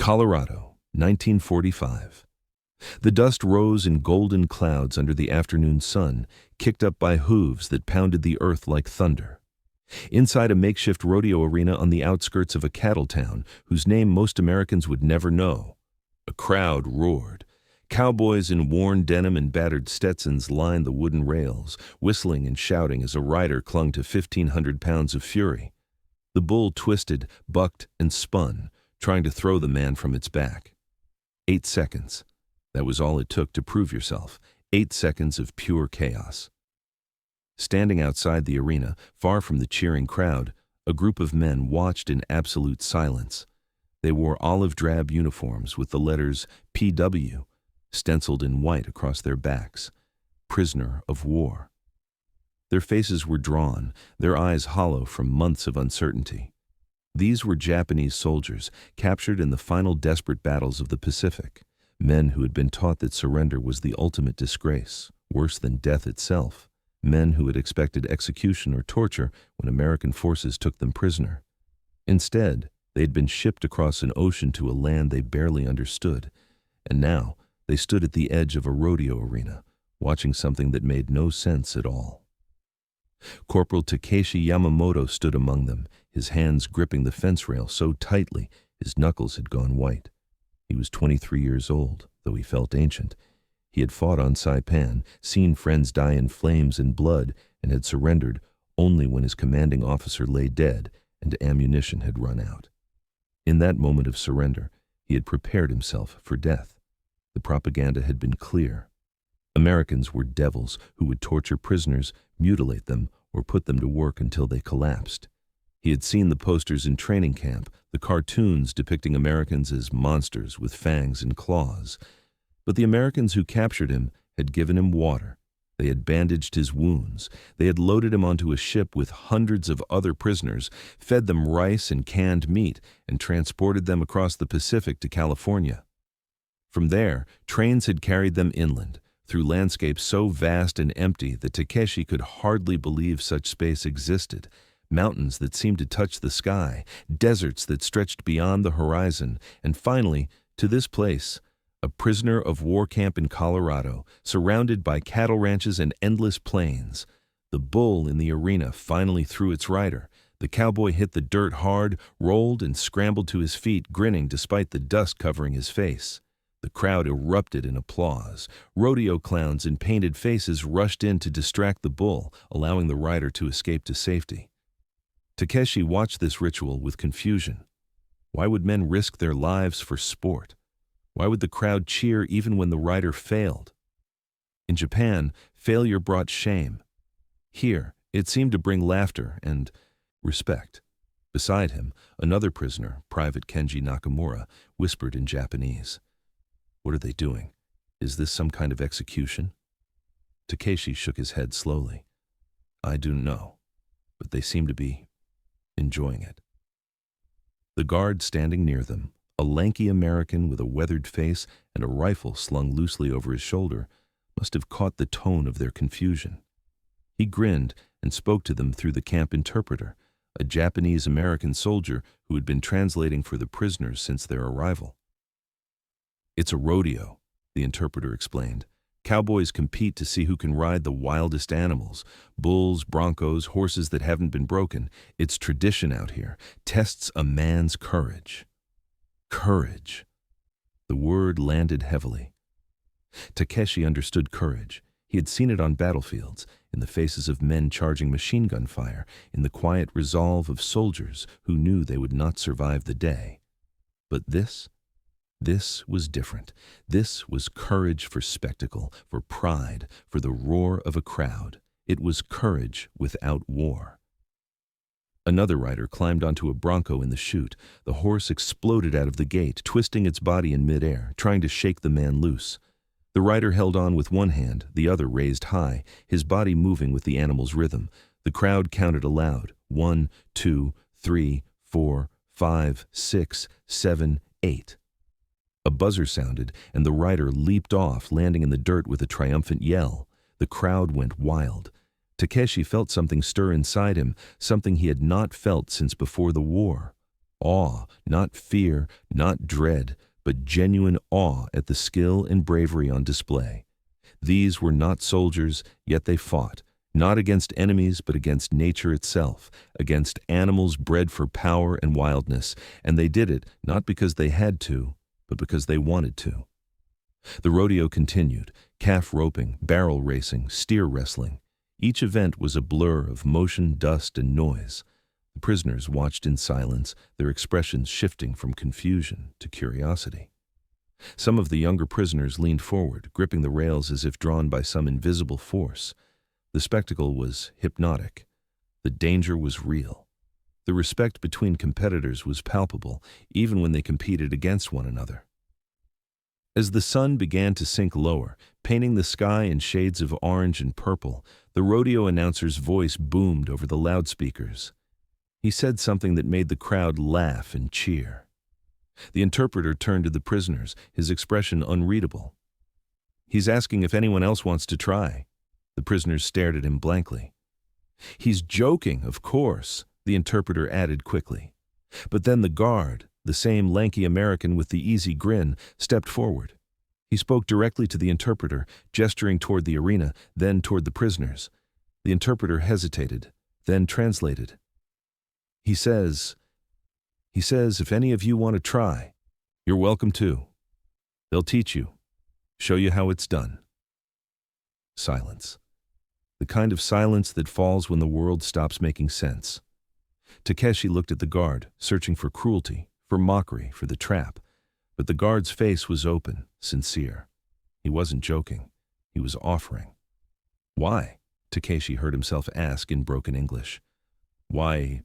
Colorado, 1945. The dust rose in golden clouds under the afternoon sun, kicked up by hooves that pounded the earth like thunder. Inside a makeshift rodeo arena on the outskirts of a cattle town whose name most Americans would never know, a crowd roared. Cowboys in worn denim and battered Stetsons lined the wooden rails, whistling and shouting as a rider clung to 1,500 pounds of fury. The bull twisted, bucked, and spun, trying to throw the man from its back. 8 seconds. That was all it took to prove yourself. 8 seconds of pure chaos. Standing outside the arena, far from the cheering crowd, a group of men watched in absolute silence. They wore olive drab uniforms with the letters PW stenciled in white across their backs. Prisoner of war. Their faces were drawn, their eyes hollow from months of uncertainty. These were Japanese soldiers captured in the final desperate battles of the Pacific, men who had been taught that surrender was the ultimate disgrace, worse than death itself, men who had expected execution or torture when American forces took them prisoner. Instead, they had been shipped across an ocean to a land they barely understood, and now they stood at the edge of a rodeo arena, watching something that made no sense at all. Corporal Takeshi Yamamoto stood among them, his hands gripping the fence rail so tightly his knuckles had gone white. He was 23 years old, though he felt ancient. He had fought on Saipan, seen friends die in flames and blood, and had surrendered only when his commanding officer lay dead and ammunition had run out. In that moment of surrender, he had prepared himself for death. The propaganda had been clear. Americans were devils who would torture prisoners, mutilate them, or put them to work until they collapsed. He had seen the posters in training camp, the cartoons depicting Americans as monsters with fangs and claws. But the Americans who captured him had given him water. They had bandaged his wounds. They had loaded him onto a ship with hundreds of other prisoners, fed them rice and canned meat, and transported them across the Pacific to California. From there, trains had carried them inland, through landscapes so vast and empty that Takeshi could hardly believe such space existed. Mountains that seemed to touch the sky, deserts that stretched beyond the horizon, and finally, to this place, a prisoner of war camp in Colorado, surrounded by cattle ranches and endless plains. The bull in the arena finally threw its rider. The cowboy hit the dirt hard, rolled, and scrambled to his feet, grinning despite the dust covering his face. The crowd erupted in applause. Rodeo clowns in painted faces rushed in to distract the bull, allowing the rider to escape to safety. Takeshi watched this ritual with confusion. Why would men risk their lives for sport? Why would the crowd cheer even when the rider failed? In Japan, failure brought shame. Here, it seemed to bring laughter and respect. Beside him, another prisoner, Private Kenji Nakamura, whispered in Japanese. "What are they doing? Is this some kind of execution?" Takeshi shook his head slowly. "I don't know, but they seem to be enjoying it." The guard standing near them, a lanky American with a weathered face and a rifle slung loosely over his shoulder, must have caught the tone of their confusion. He grinned and spoke to them through the camp interpreter, a Japanese-American soldier who had been translating for the prisoners since their arrival. "It's a rodeo," the interpreter explained. "Cowboys compete to see who can ride the wildest animals. Bulls, broncos, horses that haven't been broken. It's tradition out here. Tests a man's courage." Courage. The word landed heavily. Takeshi understood courage. He had seen it on battlefields, in the faces of men charging machine gun fire, in the quiet resolve of soldiers who knew they would not survive the day. But this was different. This was courage for spectacle, for pride, for the roar of a crowd. It was courage without war. Another rider climbed onto a bronco in the chute. The horse exploded out of the gate, twisting its body in midair, trying to shake the man loose. The rider held on with one hand, the other raised high, his body moving with the animal's rhythm. The crowd counted aloud. 1, 2, 3, 4, 5, 6, 7, 8. A buzzer sounded, and the rider leaped off, landing in the dirt with a triumphant yell. The crowd went wild. Takeshi felt something stir inside him, something he had not felt since before the war. Awe, not fear, not dread, but genuine awe at the skill and bravery on display. These were not soldiers, yet they fought, not against enemies but against nature itself, against animals bred for power and wildness, and they did it not because they had to, but because they wanted to. The rodeo continued, calf roping, barrel racing, steer wrestling. Each event was a blur of motion, dust, and noise. The prisoners watched in silence, their expressions shifting from confusion to curiosity. Some of the younger prisoners leaned forward, gripping the rails as if drawn by some invisible force. The spectacle was hypnotic. The danger was real. The respect between competitors was palpable, even when they competed against one another. As the sun began to sink lower, painting the sky in shades of orange and purple, the rodeo announcer's voice boomed over the loudspeakers. He said something that made the crowd laugh and cheer. The interpreter turned to the prisoners, his expression unreadable. "He's asking if anyone else wants to try." The prisoners stared at him blankly. "He's joking, of course," the interpreter added quickly. But then the guard, the same lanky American with the easy grin, stepped forward. He spoke directly to the interpreter, gesturing toward the arena, then toward the prisoners. The interpreter hesitated, then translated. He says, if any of you want to try, you're welcome to. They'll teach you, show you how it's done." Silence. The kind of silence that falls when the world stops making sense. Takeshi looked at the guard, searching for cruelty, for mockery, for the trap. But the guard's face was open, sincere. He wasn't joking. He was offering. "Why?" Takeshi heard himself ask in broken English. "Why,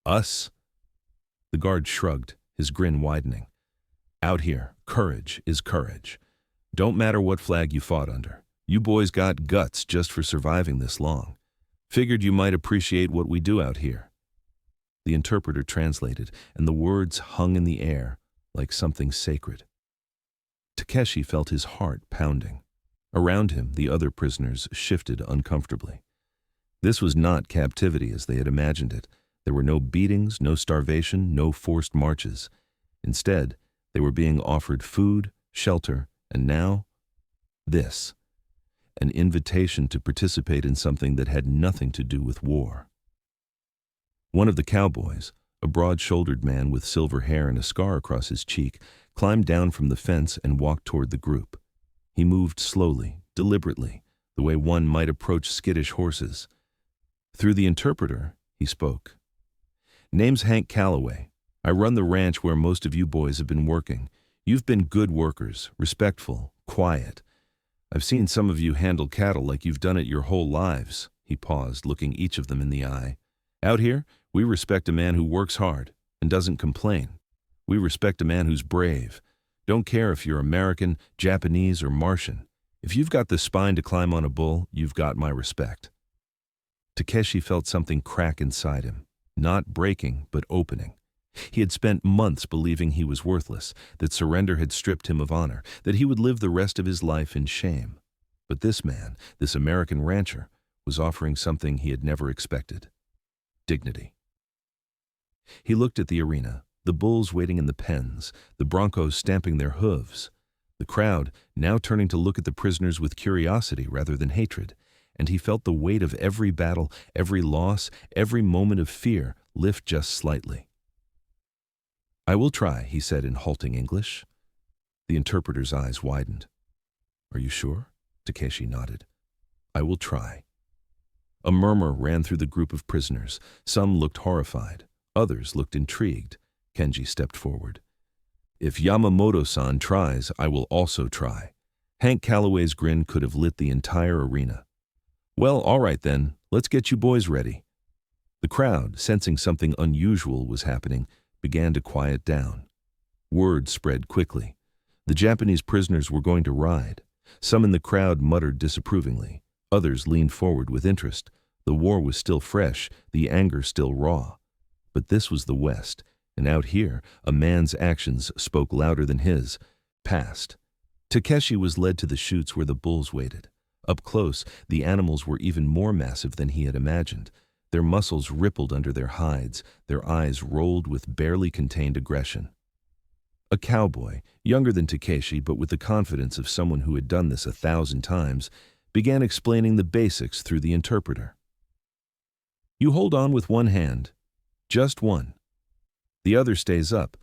us?" The guard shrugged, his grin widening. "Out here, courage is courage. Don't matter what flag you fought under. You boys got guts just for surviving this long. Figured you might appreciate what we do out here." The interpreter translated, and the words hung in the air like something sacred. Takeshi felt his heart pounding. Around him, the other prisoners shifted uncomfortably. This was not captivity as they had imagined it. There were no beatings, no starvation, no forced marches. Instead, they were being offered food, shelter, and now, this. An invitation to participate in something that had nothing to do with war. One of the cowboys, a broad-shouldered man with silver hair and a scar across his cheek, climbed down from the fence and walked toward the group. He moved slowly, deliberately, the way one might approach skittish horses. Through the interpreter, he spoke. "Name's Hank Calloway. I run the ranch where most of you boys have been working. You've been good workers, respectful, quiet. I've seen some of you handle cattle like you've done it your whole lives." He paused, looking each of them in the eye. "Out here, we respect a man who works hard and doesn't complain. We respect a man who's brave. Don't care if you're American, Japanese, or Martian. If you've got the spine to climb on a bull, you've got my respect." Takeshi felt something crack inside him, not breaking, but opening. He had spent months believing he was worthless, that surrender had stripped him of honor, that he would live the rest of his life in shame. But this man, this American rancher, was offering something he had never expected. Dignity. He looked at the arena, the bulls waiting in the pens, the broncos stamping their hooves, the crowd now turning to look at the prisoners with curiosity rather than hatred, and he felt the weight of every battle, every loss, every moment of fear lift just slightly. "I will try," he said in halting English. The interpreter's eyes widened. "Are you sure?" Takeshi nodded. "I will try." A murmur ran through the group of prisoners. Some looked horrified. Others looked intrigued. Kenji stepped forward. "If Yamamoto-san tries, I will also try." Hank Calloway's grin could have lit the entire arena. "Well, all right then, let's get you boys ready." The crowd, sensing something unusual was happening, began to quiet down. Word spread quickly. The Japanese prisoners were going to ride. Some in the crowd muttered disapprovingly. Others leaned forward with interest. The war was still fresh, the anger still raw. But this was the West, and out here, a man's actions spoke louder than his. Past. Takeshi was led to the chutes where the bulls waited. Up close, the animals were even more massive than he had imagined. Their muscles rippled under their hides, their eyes rolled with barely contained aggression. A cowboy, younger than Takeshi but with the confidence of someone who had done this 1,000 times, began explaining the basics through the interpreter. You hold on with one hand, just one. The other stays up.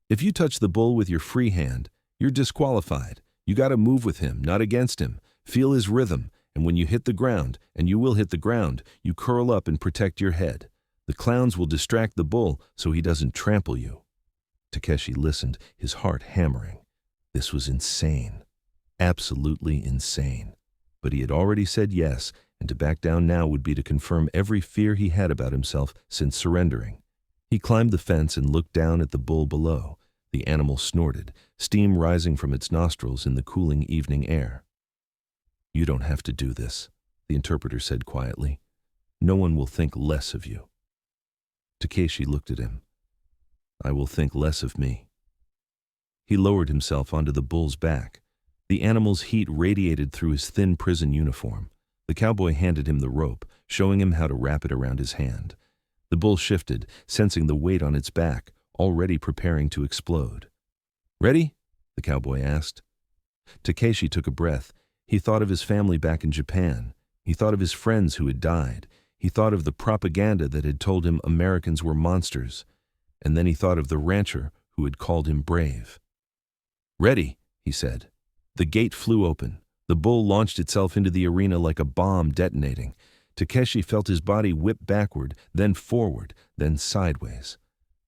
If you touch the bull with your free hand, you're disqualified. You gotta move with him, not against him. Feel his rhythm, and when you hit the ground, and you will hit the ground, you curl up and protect your head. The clowns will distract the bull so he doesn't trample you. Takeshi listened, his heart hammering. This was insane. Absolutely insane. But he had already said yes, and to back down now would be to confirm every fear he had about himself since surrendering. He climbed the fence and looked down at the bull below. The animal snorted, steam rising from its nostrils in the cooling evening air. You don't have to do this, the interpreter said quietly. No one will think less of you. Takeshi looked at him. I will think less of me. He lowered himself onto the bull's back. The animal's heat radiated through his thin prison uniform. The cowboy handed him the rope, showing him how to wrap it around his hand. The bull shifted, sensing the weight on its back, already preparing to explode. Ready? The cowboy asked. Takeshi took a breath. He thought of his family back in Japan. He thought of his friends who had died. He thought of the propaganda that had told him Americans were monsters. And then he thought of the rancher who had called him brave. Ready, he said. The gate flew open. The bull launched itself into the arena like a bomb detonating. Takeshi felt his body whip backward, then forward, then sideways.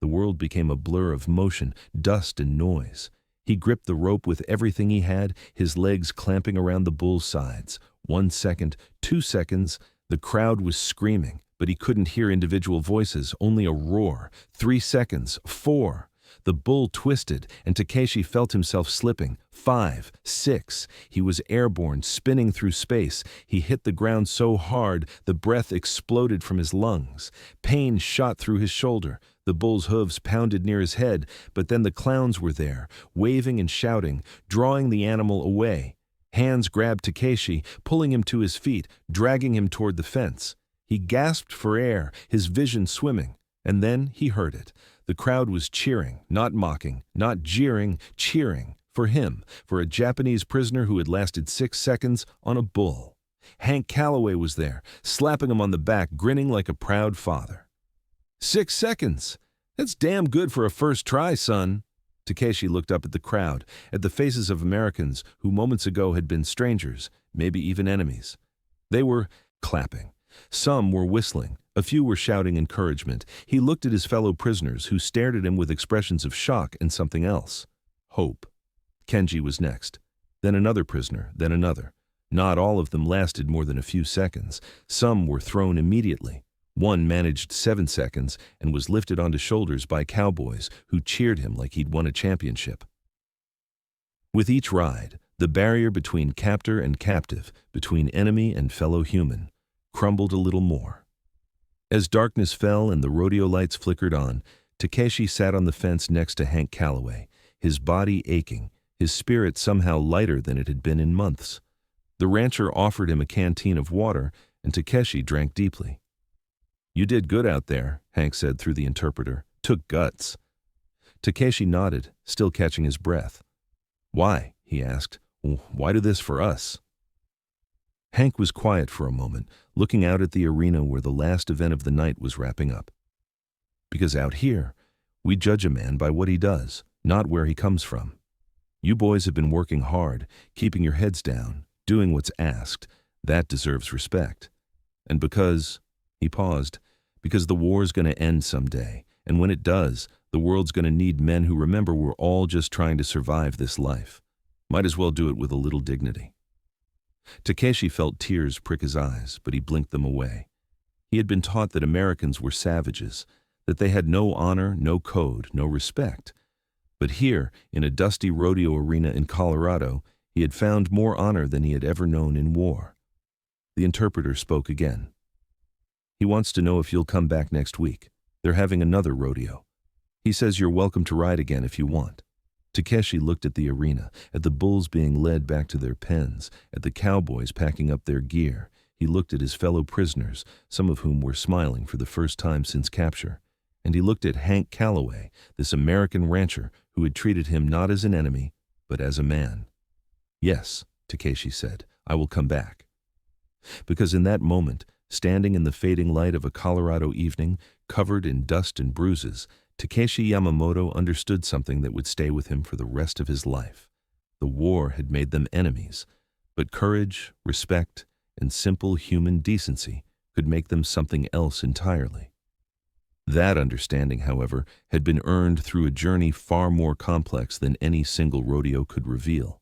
The world became a blur of motion, dust and noise. He gripped the rope with everything he had, his legs clamping around the bull's sides. 1 second, 2 seconds, the crowd was screaming, but he couldn't hear individual voices, only a roar. 3 seconds, 4. The bull twisted, and Takeshi felt himself slipping. 5, 6. He was airborne, spinning through space. He hit the ground so hard, the breath exploded from his lungs. Pain shot through his shoulder. The bull's hooves pounded near his head, but then the clowns were there, waving and shouting, drawing the animal away. Hands grabbed Takeshi, pulling him to his feet, dragging him toward the fence. He gasped for air, his vision swimming, and then he heard it. The crowd was cheering, not mocking, not jeering, cheering, for him, for a Japanese prisoner who had lasted 6 seconds on a bull. Hank Calloway was there, slapping him on the back, grinning like a proud father. 6 seconds! That's damn good for a first try, son. Takeshi looked up at the crowd, at the faces of Americans who moments ago had been strangers, maybe even enemies. They were clapping. Some were whistling. A few were shouting encouragement. He looked at his fellow prisoners who stared at him with expressions of shock and something else. Hope. Kenji was next. Then another prisoner, then another. Not all of them lasted more than a few seconds. Some were thrown immediately. One managed 7 seconds and was lifted onto shoulders by cowboys who cheered him like he'd won a championship. With each ride, the barrier between captor and captive, between enemy and fellow human, crumbled a little more. As darkness fell and the rodeo lights flickered on, Takeshi sat on the fence next to Hank Calloway, his body aching, his spirit somehow lighter than it had been in months. The rancher offered him a canteen of water, and Takeshi drank deeply. You did good out there, Hank said through the interpreter. Took guts. Takeshi nodded, still catching his breath. Why? He asked. Why do this for us? Hank was quiet for a moment, looking out at the arena where the last event of the night was wrapping up. Because out here, we judge a man by what he does, not where he comes from. You boys have been working hard, keeping your heads down, doing what's asked. That deserves respect. And because, he paused, because the war's going to end someday, and when it does, the world's going to need men who remember we're all just trying to survive this life. Might as well do it with a little dignity. Takeshi felt tears prick his eyes, but he blinked them away. He had been taught that Americans were savages, that they had no honor, no code, no respect. But here, in a dusty rodeo arena in Colorado, he had found more honor than he had ever known in war. The interpreter spoke again. He wants to know if you'll come back next week. They're having another rodeo. He says you're welcome to ride again if you want. Takeshi looked at the arena, at the bulls being led back to their pens, at the cowboys packing up their gear. He looked at his fellow prisoners, some of whom were smiling for the first time since capture, and he looked at Hank Calloway, this American rancher who had treated him not as an enemy, but as a man. "Yes," Takeshi said, "I will come back." Because in that moment, standing in the fading light of a Colorado evening, covered in dust and bruises, Takeshi Yamamoto understood something that would stay with him for the rest of his life. The war had made them enemies, but courage, respect, and simple human decency could make them something else entirely. That understanding, however, had been earned through a journey far more complex than any single rodeo could reveal.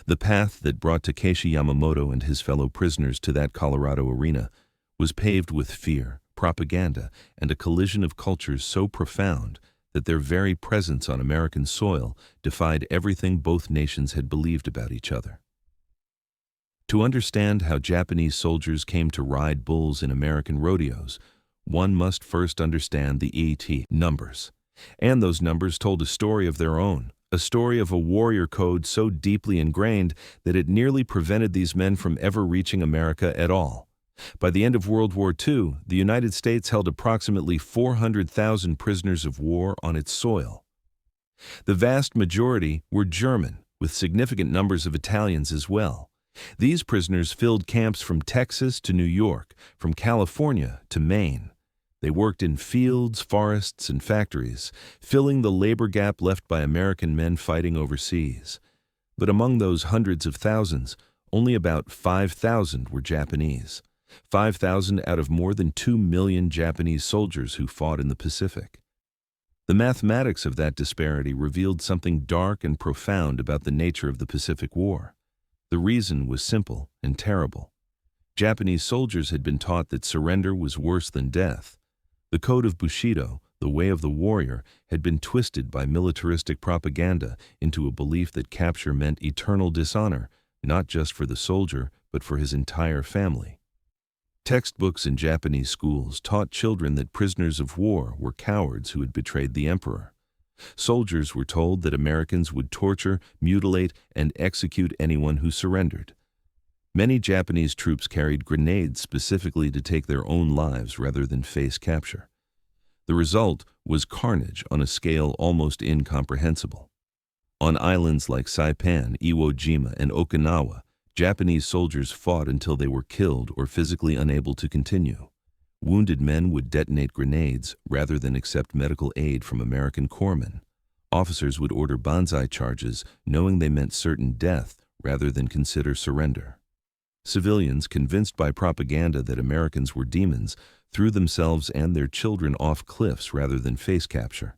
The path that brought Takeshi Yamamoto and his fellow prisoners to that Colorado arena was paved with fear, propaganda, and a collision of cultures so profound that their very presence on American soil defied everything both nations had believed about each other. To understand how Japanese soldiers came to ride bulls in American rodeos, one must first understand the ET numbers. And those numbers told a story of their own, a story of a warrior code so deeply ingrained that it nearly prevented these men from ever reaching America at all. By the end of World War II, the United States held approximately 400,000 prisoners of war on its soil. The vast majority were German, with significant numbers of Italians as well. These prisoners filled camps from Texas to New York, from California to Maine. They worked in fields, forests, and factories, filling the labor gap left by American men fighting overseas. But among those hundreds of thousands, only about 5,000 were Japanese. 5,000 out of more than 2 million Japanese soldiers who fought in the Pacific. The mathematics of that disparity revealed something dark and profound about the nature of the Pacific War. The reason was simple and terrible. Japanese soldiers had been taught that surrender was worse than death. The code of Bushido, the way of the warrior, had been twisted by militaristic propaganda into a belief that capture meant eternal dishonor, not just for the soldier, but for his entire family. Textbooks in Japanese schools taught children that prisoners of war were cowards who had betrayed the emperor. Soldiers were told that Americans would torture, mutilate, and execute anyone who surrendered. Many Japanese troops carried grenades specifically to take their own lives rather than face capture. The result was carnage on a scale almost incomprehensible. On islands like Saipan, Iwo Jima, and Okinawa, Japanese soldiers fought until they were killed or physically unable to continue. Wounded men would detonate grenades rather than accept medical aid from American corpsmen. Officers would order banzai charges, knowing they meant certain death rather than consider surrender. Civilians, convinced by propaganda that Americans were demons, threw themselves and their children off cliffs rather than face capture.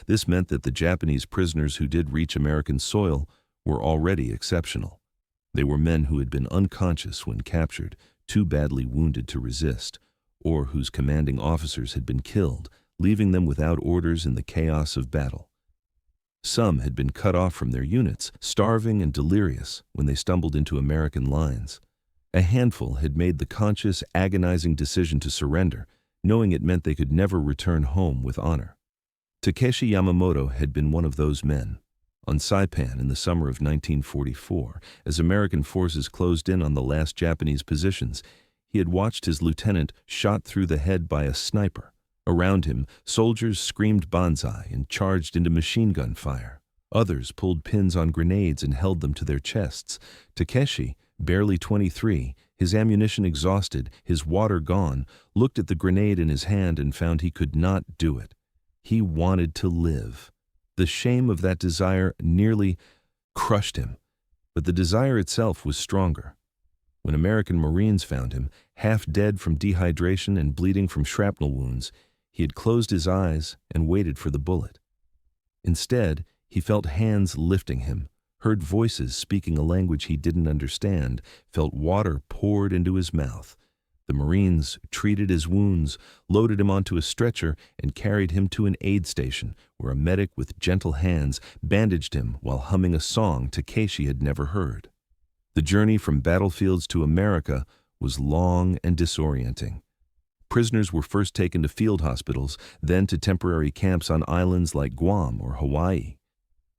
This meant that the Japanese prisoners who did reach American soil were already exceptional. They were men who had been unconscious when captured, too badly wounded to resist, or whose commanding officers had been killed, leaving them without orders in the chaos of battle. Some had been cut off from their units, starving and delirious when they stumbled into American lines. A handful had made the conscious, agonizing decision to surrender, knowing it meant they could never return home with honor. Takeshi Yamamoto had been one of those men. On Saipan in the summer of 1944, as American forces closed in on the last Japanese positions, he had watched his lieutenant shot through the head by a sniper. Around him, soldiers screamed banzai and charged into machine gun fire. Others pulled pins on grenades and held them to their chests. Takeshi, barely 23, his ammunition exhausted, his water gone, looked at the grenade in his hand and found he could not do it. He wanted to live. The shame of that desire nearly crushed him, but the desire itself was stronger. When American Marines found him, half dead from dehydration and bleeding from shrapnel wounds, he had closed his eyes and waited for the bullet. Instead, he felt hands lifting him, heard voices speaking a language he didn't understand, felt water poured into his mouth. The Marines treated his wounds, loaded him onto a stretcher, and carried him to an aid station, where a medic with gentle hands bandaged him while humming a song Takeshi had never heard. The journey from battlefields to America was long and disorienting. Prisoners were first taken to field hospitals, then to temporary camps on islands like Guam or Hawaii.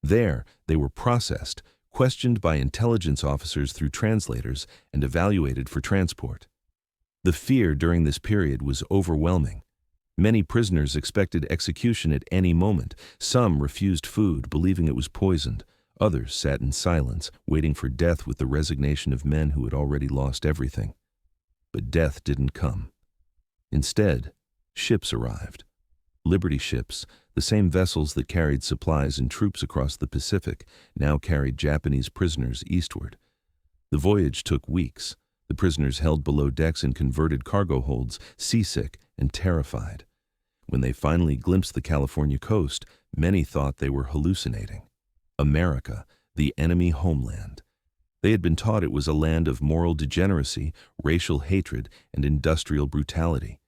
There, they were processed, questioned by intelligence officers through translators, and evaluated for transport. The fear during this period was overwhelming. Many prisoners expected execution at any moment. Some refused food, believing it was poisoned. Others sat in silence, waiting for death with the resignation of men who had already lost everything. But death didn't come. Instead, ships arrived. Liberty ships, the same vessels that carried supplies and troops across the Pacific, now carried Japanese prisoners eastward. The voyage took weeks. The prisoners held below decks in converted cargo holds, seasick and terrified. When they finally glimpsed the California coast, many thought they were hallucinating. America, the enemy homeland. They had been taught it was a land of moral degeneracy, racial hatred, and industrial brutality.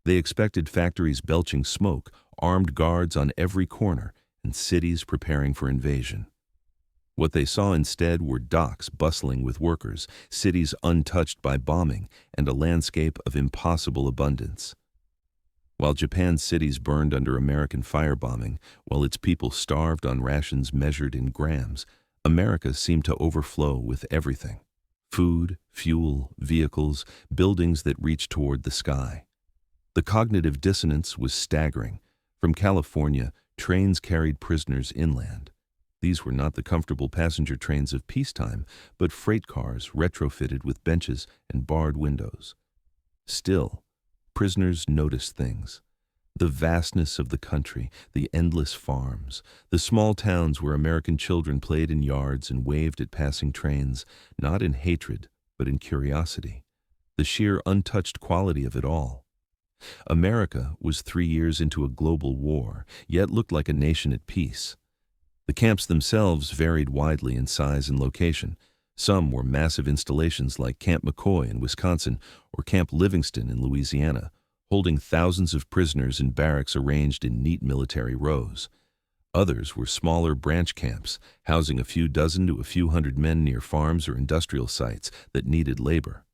They expected factories belching smoke, armed guards on every corner, and cities preparing for invasion. What they saw instead were docks bustling with workers, cities untouched by bombing, and a landscape of impossible abundance. While Japan's cities burned under American firebombing, while its people starved on rations measured in grams, America seemed to overflow with everything: food, fuel, vehicles, buildings that reached toward the sky. The cognitive dissonance was staggering. From California, trains carried prisoners inland. These were not the comfortable passenger trains of peacetime, but freight cars retrofitted with benches and barred windows. Still, prisoners noticed things. The vastness of the country, the endless farms, the small towns where American children played in yards and waved at passing trains, not in hatred, but in curiosity. The sheer untouched quality of it all. America was 3 years into a global war, yet looked like a nation at peace. The camps themselves varied widely in size and location. Some were massive installations like Camp McCoy in Wisconsin or Camp Livingston in Louisiana, holding thousands of prisoners in barracks arranged in neat military rows. Others were smaller branch camps, housing a few dozen to a few hundred men near farms or industrial sites that needed labor.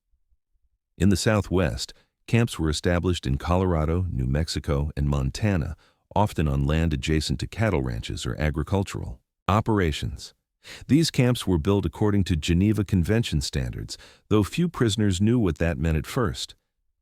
In the Southwest, camps were established in Colorado, New Mexico, and Montana, often on land adjacent to cattle ranches or agricultural operations. These camps were built according to Geneva Convention standards, though few prisoners knew what that meant at first.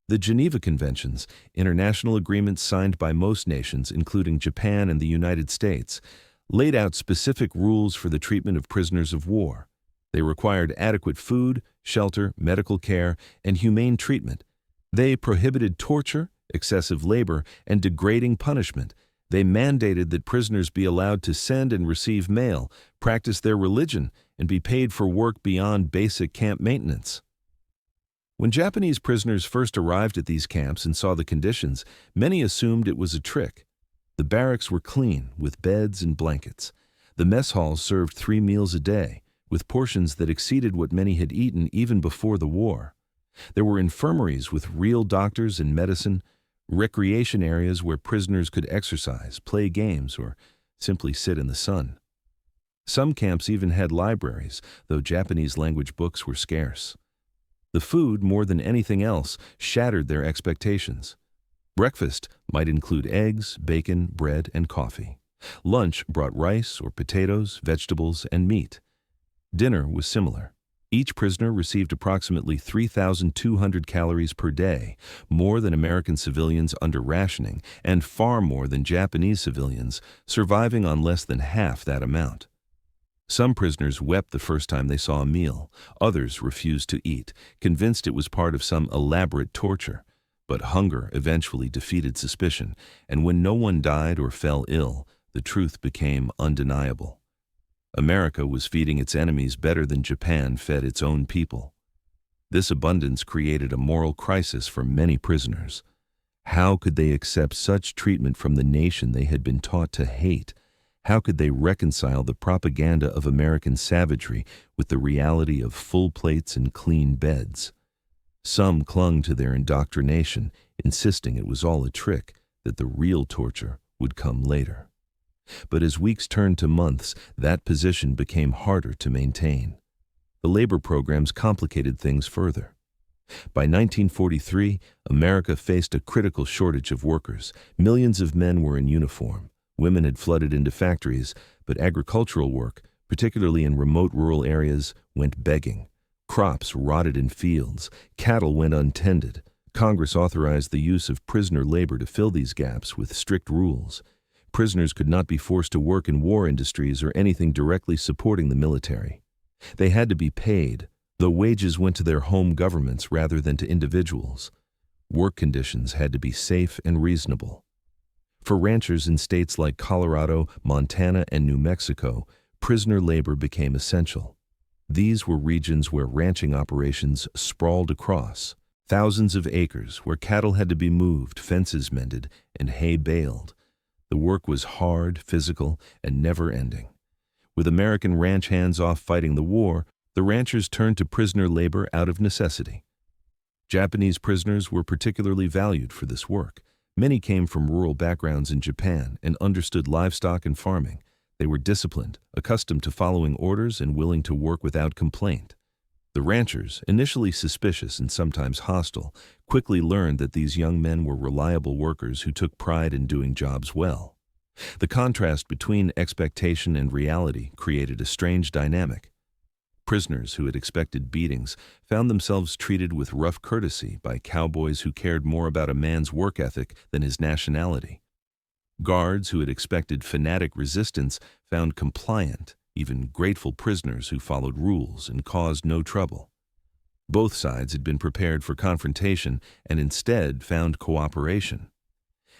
The Geneva Conventions, international agreements signed by most nations, including Japan and the United States, laid out specific rules for the treatment of prisoners of war. They required adequate food, shelter, medical care, and humane treatment. They prohibited torture, excessive labor, and degrading punishment. They mandated that prisoners be allowed to send and receive mail, practice their religion, and be paid for work beyond basic camp maintenance. When Japanese prisoners first arrived at these camps and saw the conditions, many assumed it was a trick. The barracks were clean, with beds and blankets. The mess halls served 3 meals a day, with portions that exceeded what many had eaten even before the war. There were infirmaries with real doctors and medicine, recreation areas where prisoners could exercise, play games, or simply sit in the sun. Some camps even had libraries, though Japanese language books were scarce. The food, more than anything else, shattered their expectations. Breakfast might include eggs, bacon, bread, and coffee. Lunch brought rice or potatoes, vegetables, and meat. Dinner was similar. Each prisoner received approximately 3,200 calories per day, more than American civilians under rationing, and far more than Japanese civilians, surviving on less than half that amount. Some prisoners wept the first time they saw a meal. Others refused to eat, convinced it was part of some elaborate torture. But hunger eventually defeated suspicion, and when no one died or fell ill, the truth became undeniable. America was feeding its enemies better than Japan fed its own people. This abundance created a moral crisis for many prisoners. How could they accept such treatment from the nation they had been taught to hate? How could they reconcile the propaganda of American savagery with the reality of full plates and clean beds? Some clung to their indoctrination, insisting it was all a trick, that the real torture would come later. But as weeks turned to months, that position became harder to maintain. The labor programs complicated things further. By 1943, America faced a critical shortage of workers. Millions of men were in uniform. Women had flooded into factories, but agricultural work, particularly in remote rural areas, went begging. Crops rotted in fields, cattle went untended. Congress authorized the use of prisoner labor to fill these gaps with strict rules. Prisoners could not be forced to work in war industries or anything directly supporting the military. They had to be paid, though wages went to their home governments rather than to individuals. Work conditions had to be safe and reasonable. For ranchers in states like Colorado, Montana, and New Mexico, prisoner labor became essential. These were regions where ranching operations sprawled across. Thousands of acres where cattle had to be moved, fences mended, and hay baled. The work was hard, physical, and never-ending. With American ranch hands off fighting the war, the ranchers turned to prisoner labor out of necessity. Japanese prisoners were particularly valued for this work. Many came from rural backgrounds in Japan and understood livestock and farming. They were disciplined, accustomed to following orders, and willing to work without complaint. The ranchers, initially suspicious and sometimes hostile, quickly learned that these young men were reliable workers who took pride in doing jobs well. The contrast between expectation and reality created a strange dynamic. Prisoners who had expected beatings found themselves treated with rough courtesy by cowboys who cared more about a man's work ethic than his nationality. Guards who had expected fanatic resistance found compliant, even grateful prisoners who followed rules and caused no trouble. Both sides had been prepared for confrontation and instead found cooperation.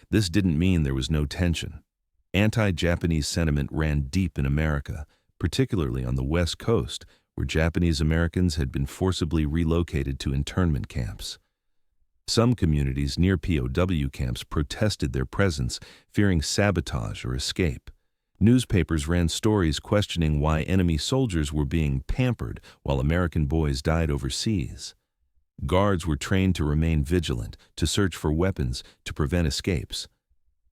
This didn't mean there was no tension. Anti-Japanese sentiment ran deep in America, particularly on the West Coast, where Japanese Americans had been forcibly relocated to internment camps. Some communities near POW camps protested their presence, fearing sabotage or escape. Newspapers ran stories questioning why enemy soldiers were being pampered while American boys died overseas. Guards were trained to remain vigilant, to search for weapons, to prevent escapes.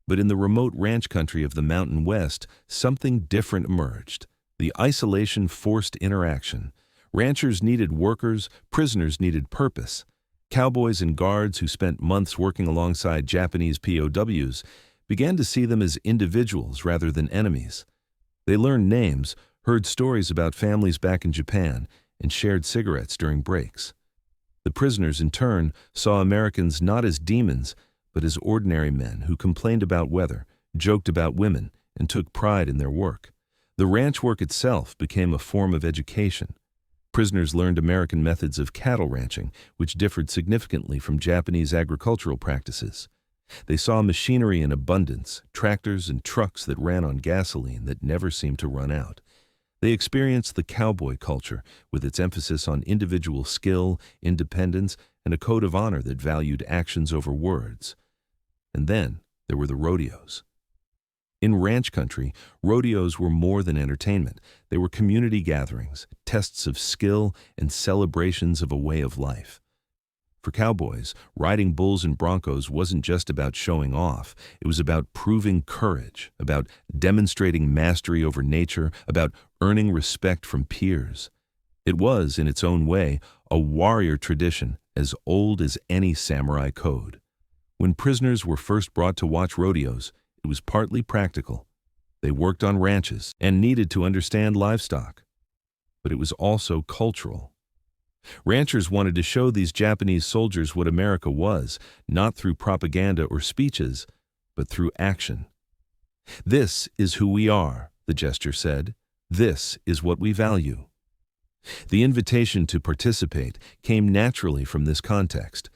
But in the remote ranch country of the Mountain West, something different emerged. The isolation forced interaction. Ranchers needed workers, prisoners needed purpose. Cowboys and guards who spent months working alongside Japanese POWs began to see them as individuals rather than enemies. They learned names, heard stories about families back in Japan, and shared cigarettes during breaks. The prisoners, in turn, saw Americans not as demons, but as ordinary men who complained about weather, joked about women, and took pride in their work. The ranch work itself became a form of education. Prisoners learned American methods of cattle ranching, which differed significantly from Japanese agricultural practices. They saw machinery in abundance, tractors and trucks that ran on gasoline that never seemed to run out. They experienced the cowboy culture, with its emphasis on individual skill, independence, and a code of honor that valued actions over words. And then there were the rodeos. In ranch country, rodeos were more than entertainment. They were community gatherings, tests of skill, and celebrations of a way of life. For cowboys, riding bulls and broncos wasn't just about showing off. It was about proving courage, about demonstrating mastery over nature, about earning respect from peers. It was, in its own way, a warrior tradition as old as any samurai code. When prisoners were first brought to watch rodeos, it was partly practical. They worked on ranches and needed to understand livestock. But it was also cultural. Ranchers wanted to show these Japanese soldiers what America was, not through propaganda or speeches, but through action. "This is who we are," the gesture said. "This is what we value." The invitation to participate came naturally from this context.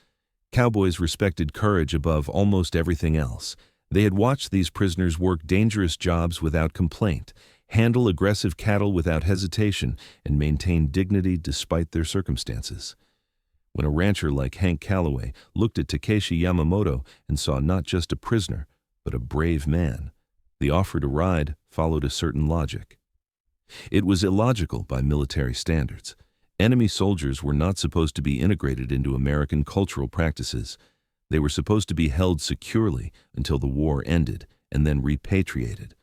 Cowboys respected courage above almost everything else. They had watched these prisoners work dangerous jobs without complaint, handle aggressive cattle without hesitation, and maintain dignity despite their circumstances. When a rancher like Hank Calloway looked at Takeshi Yamamoto and saw not just a prisoner, but a brave man, the offer to ride followed a certain logic. It was illogical by military standards. Enemy soldiers were not supposed to be integrated into American cultural practices. They were supposed to be held securely until the war ended and then repatriated.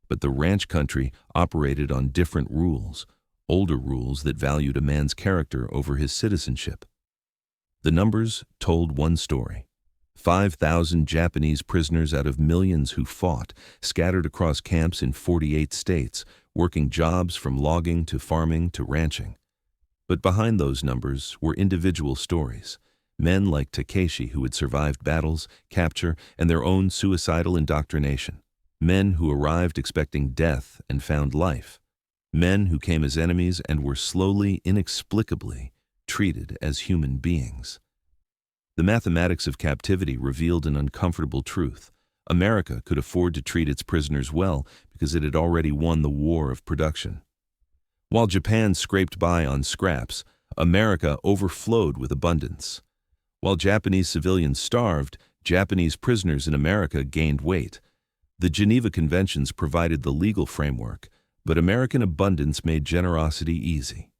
But the ranch country operated on different rules, older rules that valued a man's character over his citizenship. The numbers told one story. 5,000 Japanese prisoners out of millions who fought, scattered across camps in 48 states, working jobs from logging to farming to ranching. But behind those numbers were individual stories. Men like Takeshi who had survived battles, capture, and their own suicidal indoctrination. Men who arrived expecting death and found life. Men who came as enemies and were slowly, inexplicably, treated as human beings. The mathematics of captivity revealed an uncomfortable truth. America could afford to treat its prisoners well because it had already won the war of production. While Japan scraped by on scraps, America overflowed with abundance. While Japanese civilians starved, Japanese prisoners in America gained weight. The Geneva Conventions provided the legal framework, but American abundance made generosity easy.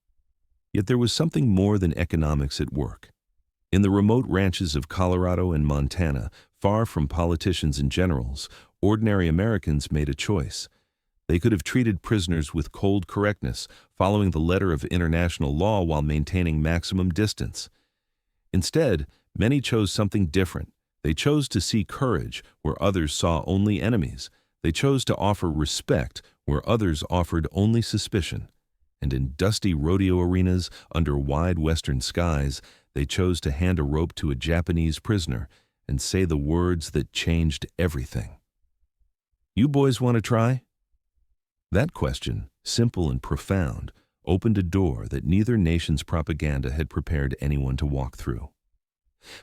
Yet there was something more than economics at work. In the remote ranches of Colorado and Montana, far from politicians and generals, ordinary Americans made a choice. They could have treated prisoners with cold correctness, following the letter of international law while maintaining maximum distance. Instead, many chose something different. They chose to see courage where others saw only enemies. They chose to offer respect where others offered only suspicion. And in dusty rodeo arenas under wide western skies, they chose to hand a rope to a Japanese prisoner and say the words that changed everything. "You boys want to try?" That question, simple and profound, opened a door that neither nation's propaganda had prepared anyone to walk through.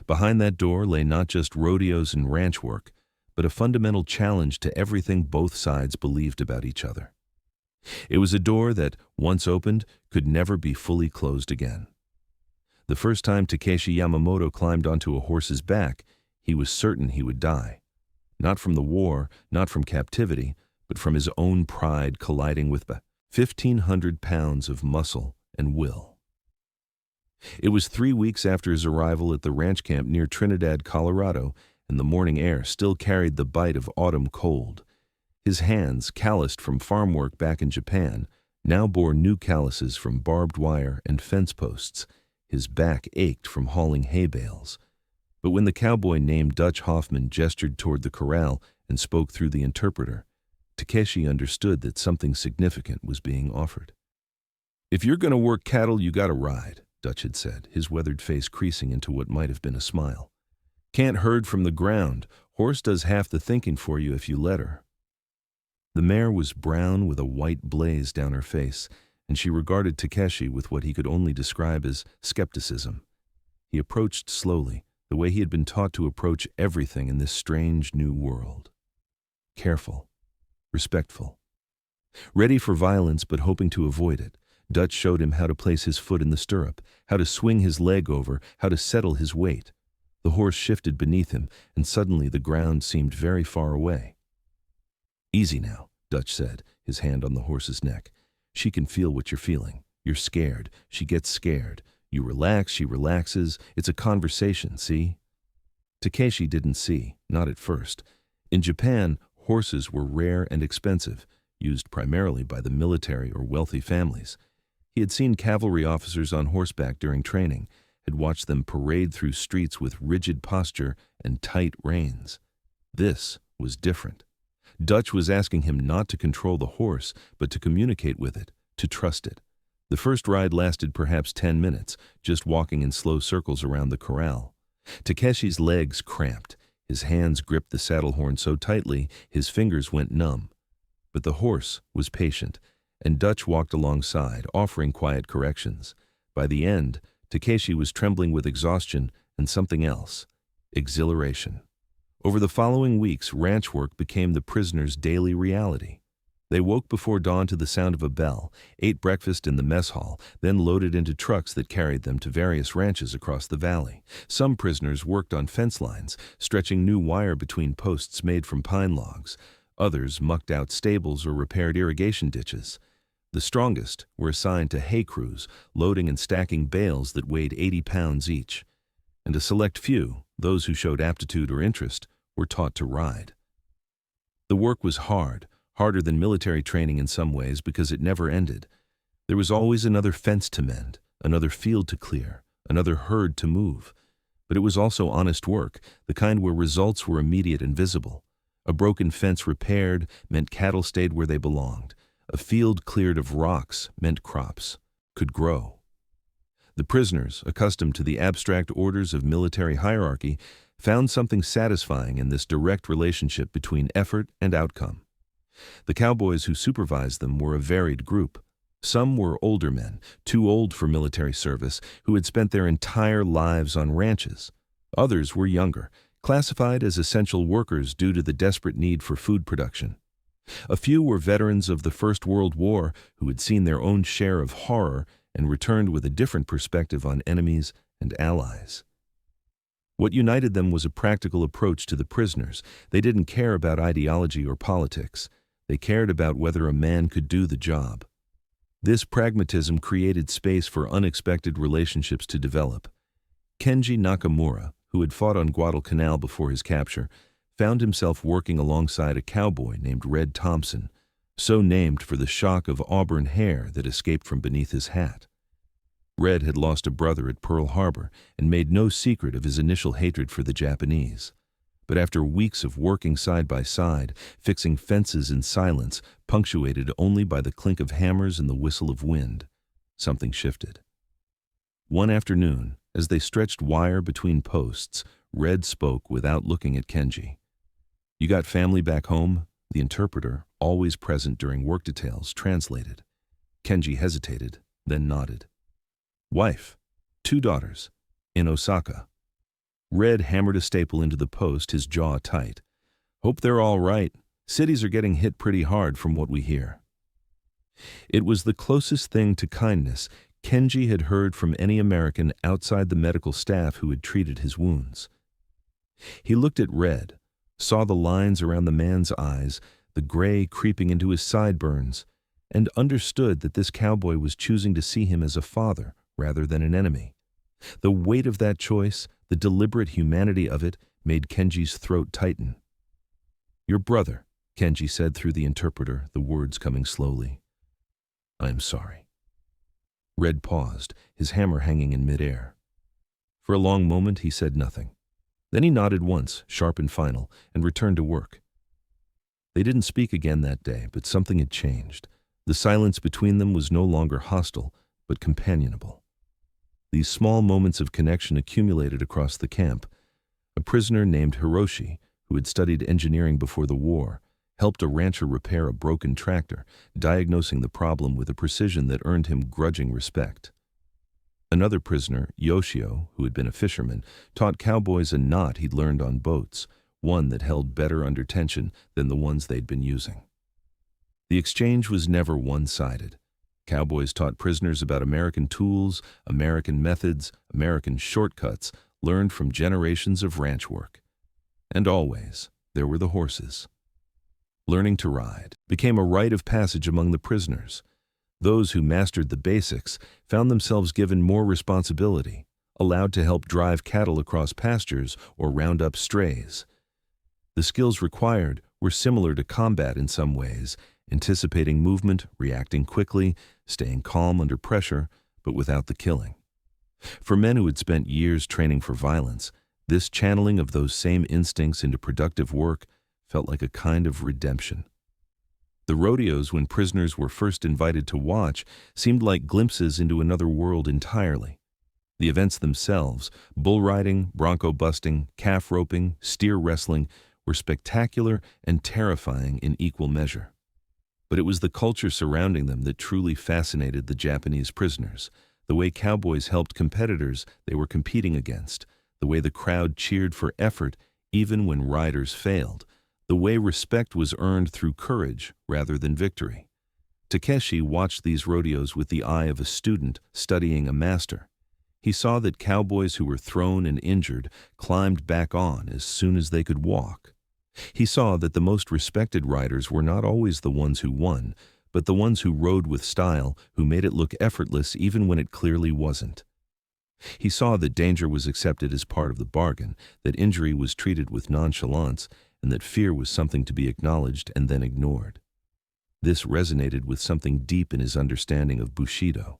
Behind that door lay not just rodeos and ranch work, but a fundamental challenge to everything both sides believed about each other. It was a door that, once opened, could never be fully closed again. The first time Takeshi Yamamoto climbed onto a horse's back, he was certain he would die. Not from the war, not from captivity, but from his own pride colliding with 1,500 pounds of muscle and will. It was 3 weeks after his arrival at the ranch camp near Trinidad, Colorado, and the morning air still carried the bite of autumn cold. His hands, calloused from farm work back in Japan, now bore new calluses from barbed wire and fence posts. His back ached from hauling hay bales. But when the cowboy named Dutch Hoffman gestured toward the corral and spoke through the interpreter, Takeshi understood that something significant was being offered. "If you're going to work cattle, you got to ride," Dutch had said, his weathered face creasing into what might have been a smile. "Can't herd from the ground. Horse does half the thinking for you if you let her." The mare was brown with a white blaze down her face, and she regarded Takeshi with what he could only describe as skepticism. He approached slowly, the way he had been taught to approach everything in this strange new world. Careful, respectful. Ready for violence but hoping to avoid it, Dutch showed him how to place his foot in the stirrup, how to swing his leg over, how to settle his weight. The horse shifted beneath him, and suddenly the ground seemed very far away. "Easy now," Dutch said, his hand on the horse's neck. "She can feel what you're feeling. You're scared. She gets scared. You relax, she relaxes. It's a conversation, see?" Takeshi didn't see, not at first. In Japan, horses were rare and expensive, used primarily by the military or wealthy families. He had seen cavalry officers on horseback during training, had watched them parade through streets with rigid posture and tight reins. This was different. Dutch was asking him not to control the horse, but to communicate with it, to trust it. The first ride lasted perhaps 10 minutes, just walking in slow circles around the corral. Takeshi's legs cramped. His hands gripped the saddle horn so tightly, his fingers went numb. But the horse was patient, and Dutch walked alongside, offering quiet corrections. By the end, Takeshi was trembling with exhaustion and something else, exhilaration. Over the following weeks, ranch work became the prisoners' daily reality. They woke before dawn to the sound of a bell, ate breakfast in the mess hall, then loaded into trucks that carried them to various ranches across the valley. Some prisoners worked on fence lines, stretching new wire between posts made from pine logs. Others mucked out stables or repaired irrigation ditches. The strongest were assigned to hay crews, loading and stacking bales that weighed 80 pounds each. And a select few, those who showed aptitude or interest, were taught to ride. The work was hard, harder than military training in some ways because it never ended. There was always another fence to mend, another field to clear, another herd to move. But it was also honest work, the kind where results were immediate and visible. A broken fence repaired meant cattle stayed where they belonged. A field cleared of rocks meant crops could grow. The prisoners, accustomed to the abstract orders of military hierarchy, found something satisfying in this direct relationship between effort and outcome. The cowboys who supervised them were a varied group. Some were older men, too old for military service, who had spent their entire lives on ranches. Others were younger, classified as essential workers due to the desperate need for food production. A few were veterans of the First World War who had seen their own share of horror and returned with a different perspective on enemies and allies. What united them was a practical approach to the prisoners. They didn't care about ideology or politics. They cared about whether a man could do the job. This pragmatism created space for unexpected relationships to develop. Kenji Nakamura, who had fought on Guadalcanal before his capture, found himself working alongside a cowboy named Red Thompson, so named for the shock of auburn hair that escaped from beneath his hat. Red had lost a brother at Pearl Harbor and made no secret of his initial hatred for the Japanese. But after weeks of working side by side, fixing fences in silence, punctuated only by the clink of hammers and the whistle of wind, something shifted. One afternoon, as they stretched wire between posts, Red spoke without looking at Kenji. "You got family back home?" The interpreter, always present during work details, translated. Kenji hesitated, then nodded. "Wife, 2 daughters, in Osaka." Red hammered a staple into the post, his jaw tight. "Hope they're all right. Cities are getting hit pretty hard from what we hear." It was the closest thing to kindness Kenji had heard from any American outside the medical staff who had treated his wounds. He looked at Red, saw the lines around the man's eyes, the gray creeping into his sideburns, and understood that this cowboy was choosing to see him as a father rather than an enemy. The weight of that choice, the deliberate humanity of it, made Kenji's throat tighten. "Your brother," Kenji said through the interpreter, the words coming slowly. "I am sorry." Red paused, his hammer hanging in midair. For a long moment he said nothing. Then he nodded once, sharp and final, and returned to work. They didn't speak again that day, but something had changed. The silence between them was no longer hostile, but companionable. These small moments of connection accumulated across the camp. A prisoner named Hiroshi, who had studied engineering before the war, helped a rancher repair a broken tractor, diagnosing the problem with a precision that earned him grudging respect. Another prisoner, Yoshio, who had been a fisherman, taught cowboys a knot he'd learned on boats, one that held better under tension than the ones they'd been using. The exchange was never one-sided. Cowboys taught prisoners about American tools, American methods, American shortcuts, learned from generations of ranch work. And always, there were the horses. Learning to ride became a rite of passage among the prisoners. Those who mastered the basics found themselves given more responsibility, allowed to help drive cattle across pastures or round up strays. The skills required were similar to combat in some ways, anticipating movement, reacting quickly, staying calm under pressure, but without the killing. For men who had spent years training for violence, this channeling of those same instincts into productive work felt like a kind of redemption. The rodeos, when prisoners were first invited to watch, seemed like glimpses into another world entirely. The events themselves, bull riding, bronco busting, calf roping, steer wrestling, were spectacular and terrifying in equal measure. But it was the culture surrounding them that truly fascinated the Japanese prisoners, the way cowboys helped competitors they were competing against, the way the crowd cheered for effort even when riders failed, the way respect was earned through courage rather than victory. Takeshi watched these rodeos with the eye of a student studying a master. He saw that cowboys who were thrown and injured climbed back on as soon as they could walk. He saw that the most respected riders were not always the ones who won, but the ones who rode with style, who made it look effortless even when it clearly wasn't. He saw that danger was accepted as part of the bargain, that injury was treated with nonchalance, and that fear was something to be acknowledged and then ignored. This resonated with something deep in his understanding of Bushido.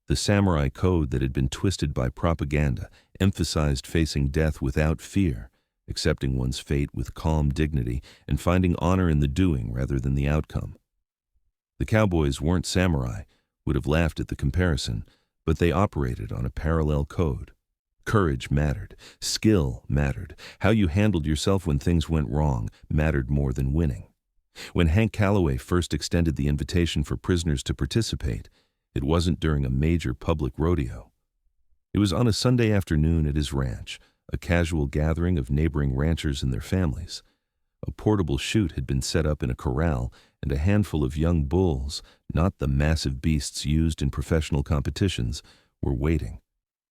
The samurai code that had been twisted by propaganda emphasized facing death without fear, accepting one's fate with calm dignity, and finding honor in the doing rather than the outcome. The Cowboys weren't samurai, would have laughed at the comparison, but they operated on a parallel code. Courage mattered. Skill mattered. How you handled yourself when things went wrong mattered more than winning. When Hank Calloway first extended the invitation for prisoners to participate, it wasn't during a major public rodeo. It was on a Sunday afternoon at his ranch, a casual gathering of neighboring ranchers and their families. A portable chute had been set up in a corral, and a handful of young bulls, not the massive beasts used in professional competitions, were waiting.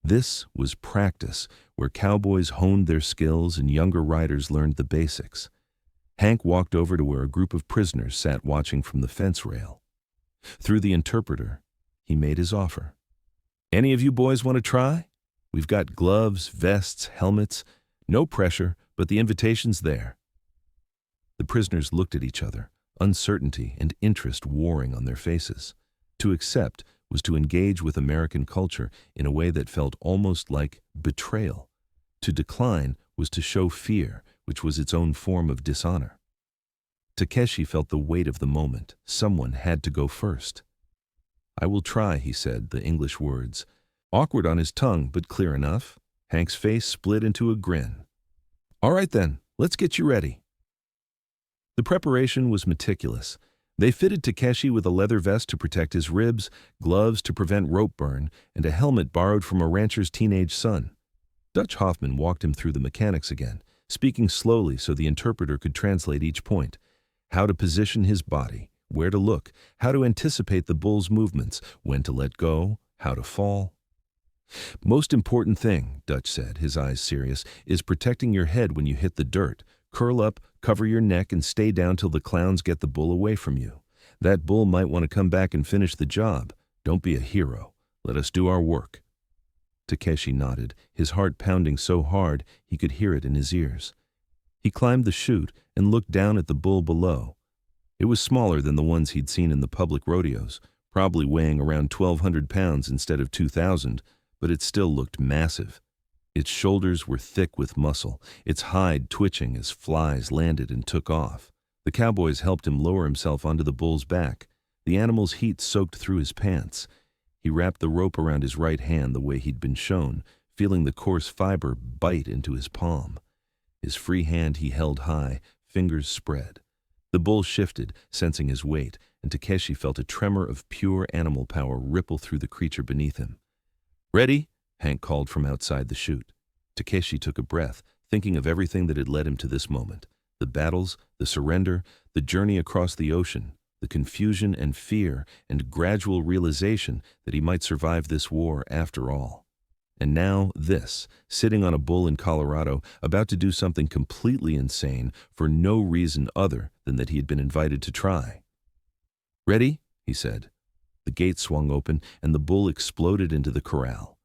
This was practice, where cowboys honed their skills and younger riders learned the basics. Hank walked over to where a group of prisoners sat watching from the fence rail. Through the interpreter, he made his offer. "Any of you boys want to try? We've got gloves, vests, helmets. No pressure, but the invitation's there." The prisoners looked at each other, uncertainty and interest warring on their faces. To accept was to engage with American culture in a way that felt almost like betrayal. To decline was to show fear, which was its own form of dishonor. Takeshi felt the weight of the moment. Someone had to go first. "I will try," he said, the English words. Awkward on his tongue, but clear enough. Hank's face split into a grin. "All right then, let's get you ready." The preparation was meticulous. They fitted Takeshi with a leather vest to protect his ribs, gloves to prevent rope burn, and a helmet borrowed from a rancher's teenage son. Dutch Hoffman walked him through the mechanics again, speaking slowly so the interpreter could translate each point. How to position his body, where to look, how to anticipate the bull's movements, when to let go, how to fall. "Most important thing," Dutch said, his eyes serious, "is protecting your head when you hit the dirt. Curl up, cover your neck, and stay down till the clowns get the bull away from you. That bull might want to come back and finish the job. Don't be a hero. Let us do our work." Takeshi nodded, his heart pounding so hard he could hear it in his ears. He climbed the chute and looked down at the bull below. It was smaller than the ones he'd seen in the public rodeos, probably weighing around 1,200 pounds instead of 2,000, but it still looked massive. Its shoulders were thick with muscle, its hide twitching as flies landed and took off. The cowboys helped him lower himself onto the bull's back. The animal's heat soaked through his pants. He wrapped the rope around his right hand the way he'd been shown, feeling the coarse fiber bite into his palm. His free hand he held high, fingers spread. The bull shifted, sensing his weight, and Takeshi felt a tremor of pure animal power ripple through the creature beneath him. "Ready?" Hank called from outside the chute. Takeshi took a breath, thinking of everything that had led him to this moment. The battles, the surrender, the journey across the ocean, the confusion and fear and gradual realization that he might survive this war after all. And now this, sitting on a bull in Colorado, about to do something completely insane for no reason other than that he had been invited to try. "Ready?" he said. The gate swung open and the bull exploded into the corral.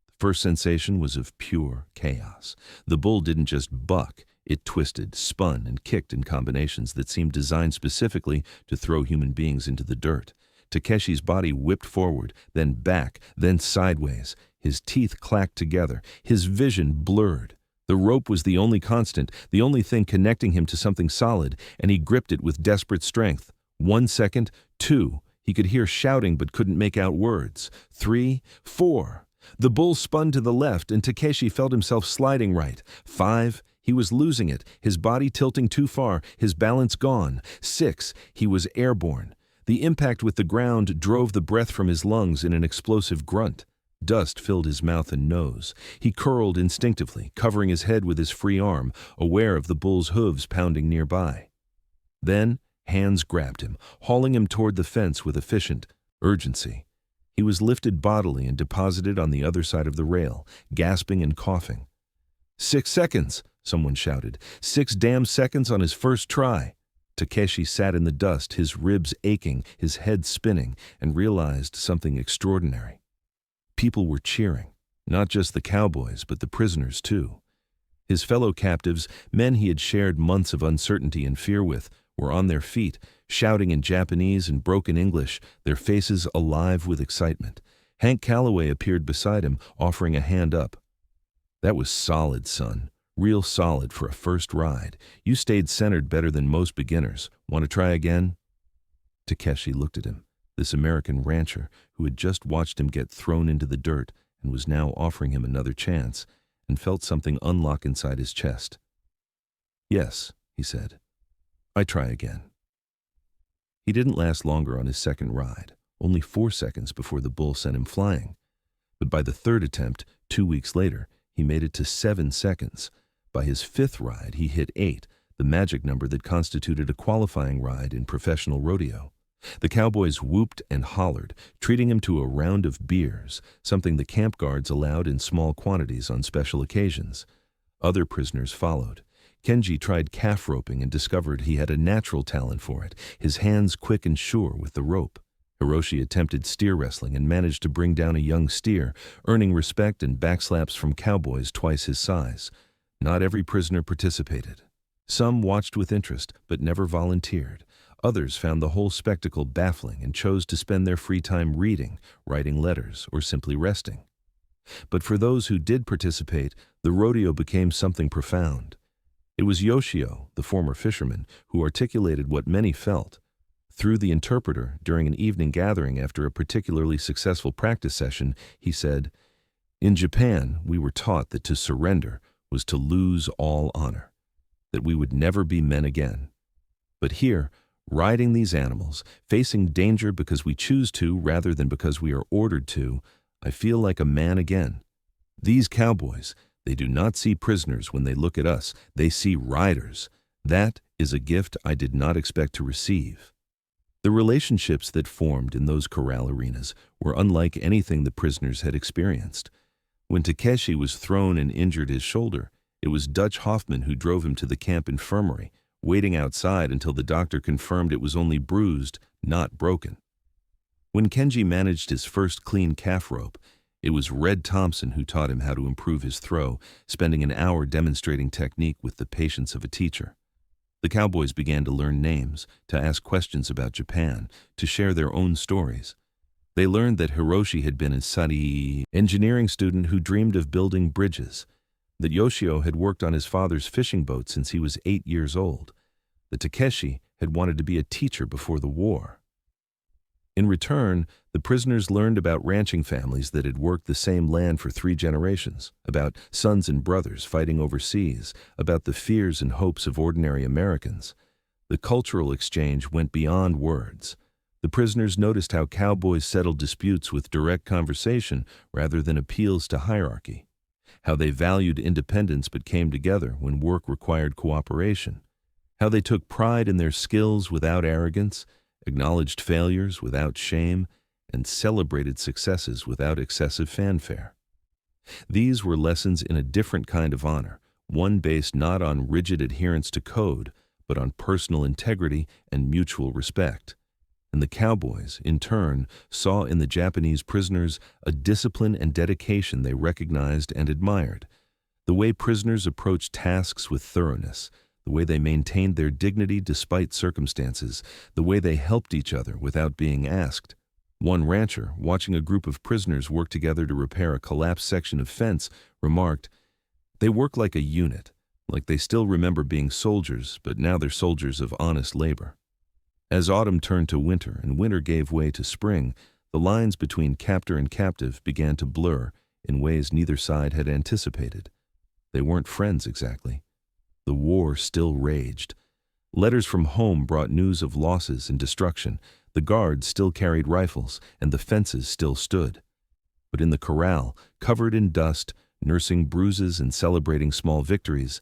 The first sensation was of pure chaos. The bull didn't just buck, it twisted, spun, and kicked in combinations that seemed designed specifically to throw human beings into the dirt. Takeshi's body whipped forward, then back, then sideways. His teeth clacked together, his vision blurred. The rope was the only constant, the only thing connecting him to something solid, and he gripped it with desperate strength. 1 second, 2. He could hear shouting but couldn't make out words. 3, 4. The bull spun to the left and Takeshi felt himself sliding right. 5. He was losing it, his body tilting too far, his balance gone. 6. He was airborne. The impact with the ground drove the breath from his lungs in an explosive grunt. Dust filled his mouth and nose. He curled instinctively, covering his head with his free arm, aware of the bull's hooves pounding nearby. Then, hands grabbed him, hauling him toward the fence with efficient urgency. He was lifted bodily and deposited on the other side of the rail, gasping and coughing. 6 seconds, someone shouted. 6 damn seconds on his first try. Takeshi sat in the dust, his ribs aching, his head spinning, and realized something extraordinary. People were cheering, not just the cowboys, but the prisoners too. His fellow captives, men he had shared months of uncertainty and fear with, were on their feet, shouting in Japanese and broken English, their faces alive with excitement. Hank Calloway appeared beside him, offering a hand up. "That was solid, son. Real solid for a first ride. You stayed centered better than most beginners. Want to try again?" Takeshi looked at him, this American rancher who had just watched him get thrown into the dirt and was now offering him another chance, and felt something unlock inside his chest. "Yes," he said. "I try again." He didn't last longer on his second ride, only 4 seconds before the bull sent him flying. But by the third attempt, 2 weeks later, he made it to 7 seconds. By his fifth ride, he hit 8, the magic number that constituted a qualifying ride in professional rodeo. The Cowboys whooped and hollered, treating him to a round of beers, something the camp guards allowed in small quantities on special occasions. Other prisoners followed. Kenji tried calf roping and discovered he had a natural talent for it, his hands quick and sure with the rope. Hiroshi attempted steer wrestling and managed to bring down a young steer, earning respect and backslaps from cowboys twice his size. Not every prisoner participated. Some watched with interest, but never volunteered. Others found the whole spectacle baffling and chose to spend their free time reading, writing letters, or simply resting. But for those who did participate, the rodeo became something profound. It was Yoshio, the former fisherman, who articulated what many felt. Through the interpreter, during an evening gathering after a particularly successful practice session, he said, "In Japan, we were taught that to surrender was to lose all honor, that we would never be men again. But here, riding these animals, facing danger because we choose to rather than because we are ordered to, I feel like a man again. These cowboys, they do not see prisoners when they look at us, they see riders. That is a gift I did not expect to receive." The relationships that formed in those corral arenas were unlike anything the prisoners had experienced. When Takeshi was thrown and injured his shoulder, it was Dutch Hoffman who drove him to the camp infirmary, waiting outside until the doctor confirmed it was only bruised, not broken. When Kenji managed his first clean calf rope, it was Red Thompson who taught him how to improve his throw, spending an hour demonstrating technique with the patience of a teacher. The cowboys began to learn names, to ask questions about Japan, to share their own stories. They learned that Hiroshi had been a Sari engineering student who dreamed of building bridges, that Yoshio had worked on his father's fishing boat since he was 8 years old, that Takeshi had wanted to be a teacher before the war. In return, the prisoners learned about ranching families that had worked the same land for 3 generations, about sons and brothers fighting overseas, about the fears and hopes of ordinary Americans. The cultural exchange went beyond words. The prisoners noticed how cowboys settled disputes with direct conversation rather than appeals to hierarchy, how they valued independence but came together when work required cooperation, how they took pride in their skills without arrogance, acknowledged failures without shame, and celebrated successes without excessive fanfare. These were lessons in a different kind of honor, one based not on rigid adherence to code, but on personal integrity and mutual respect. And the cowboys, in turn, saw in the Japanese prisoners a discipline and dedication they recognized and admired. The way prisoners approached tasks with thoroughness, the way they maintained their dignity despite circumstances, the way they helped each other without being asked. One rancher, watching a group of prisoners work together to repair a collapsed section of fence, remarked, "They work like a unit, like they still remember being soldiers, but now they're soldiers of honest labor." As autumn turned to winter and winter gave way to spring, the lines between captor and captive began to blur in ways neither side had anticipated. They weren't friends exactly. The war still raged. Letters from home brought news of losses and destruction. The guards still carried rifles, and the fences still stood. But in the corral, covered in dust, nursing bruises and celebrating small victories,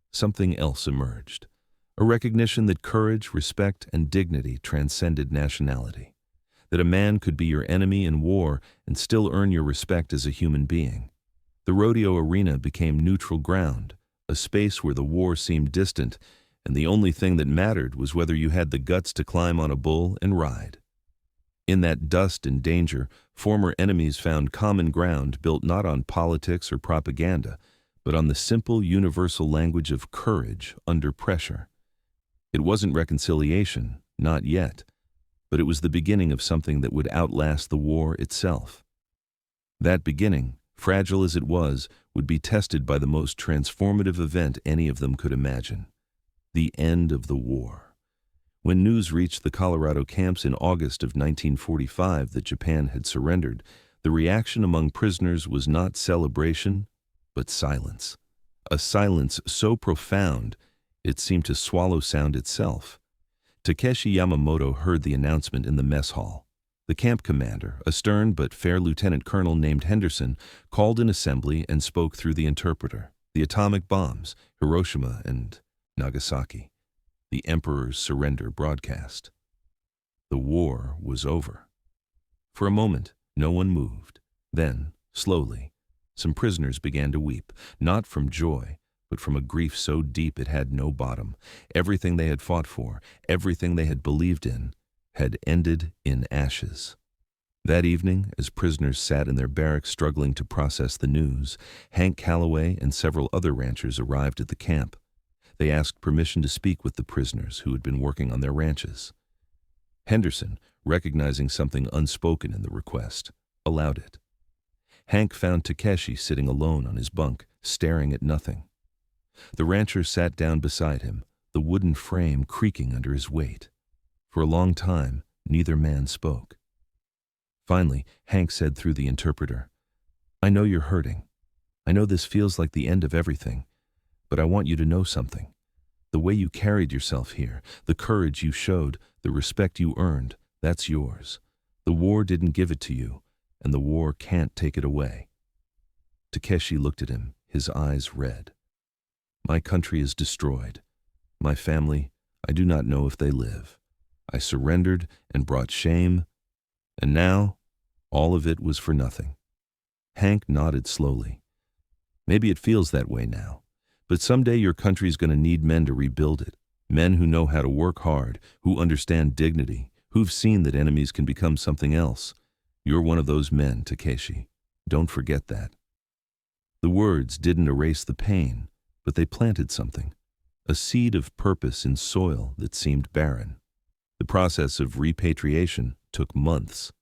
something else emerged. A recognition that courage, respect, and dignity transcended nationality. That a man could be your enemy in war and still earn your respect as a human being. The rodeo arena became neutral ground, a space where the war seemed distant, and the only thing that mattered was whether you had the guts to climb on a bull and ride. In that dust and danger, former enemies found common ground built not on politics or propaganda, but on the simple universal language of courage under pressure. It wasn't reconciliation, not yet, but it was the beginning of something that would outlast the war itself. That beginning, fragile as it was, would be tested by the most transformative event any of them could imagine: the end of the war. When news reached the Colorado camps in August of 1945 that Japan had surrendered, the reaction among prisoners was not celebration, but silence. A silence so profound, it seemed to swallow sound itself. Takeshi Yamamoto heard the announcement in the mess hall. The camp commander, a stern but fair lieutenant colonel named Henderson, called an assembly and spoke through the interpreter. The atomic bombs, Hiroshima and Nagasaki. The Emperor's surrender broadcast. The war was over. For a moment, no one moved. Then, slowly, some prisoners began to weep, not from joy, but from a grief so deep it had no bottom. Everything they had fought for, everything they had believed in, had ended in ashes. That evening, as prisoners sat in their barracks struggling to process the news, Hank Calloway and several other ranchers arrived at the camp. They asked permission to speak with the prisoners who had been working on their ranches. Henderson, recognizing something unspoken in the request, allowed it. Hank found Takeshi sitting alone on his bunk, staring at nothing. The rancher sat down beside him, the wooden frame creaking under his weight. For a long time, neither man spoke. Finally, Hank said through the interpreter, "I know you're hurting. I know this feels like the end of everything, but I want you to know something. The way you carried yourself here, the courage you showed, the respect you earned, that's yours. The war didn't give it to you, and the war can't take it away." Takeshi looked at him, his eyes red. "My country is destroyed. My family, I do not know if they live. I surrendered and brought shame, and now, all of it was for nothing." Hank nodded slowly. "Maybe it feels that way now, but someday your country's going to need men to rebuild it. Men who know how to work hard, who understand dignity, who've seen that enemies can become something else. You're one of those men, Takeshi. Don't forget that." The words didn't erase the pain, but they planted something, a seed of purpose in soil that seemed barren. The process of repatriation took months.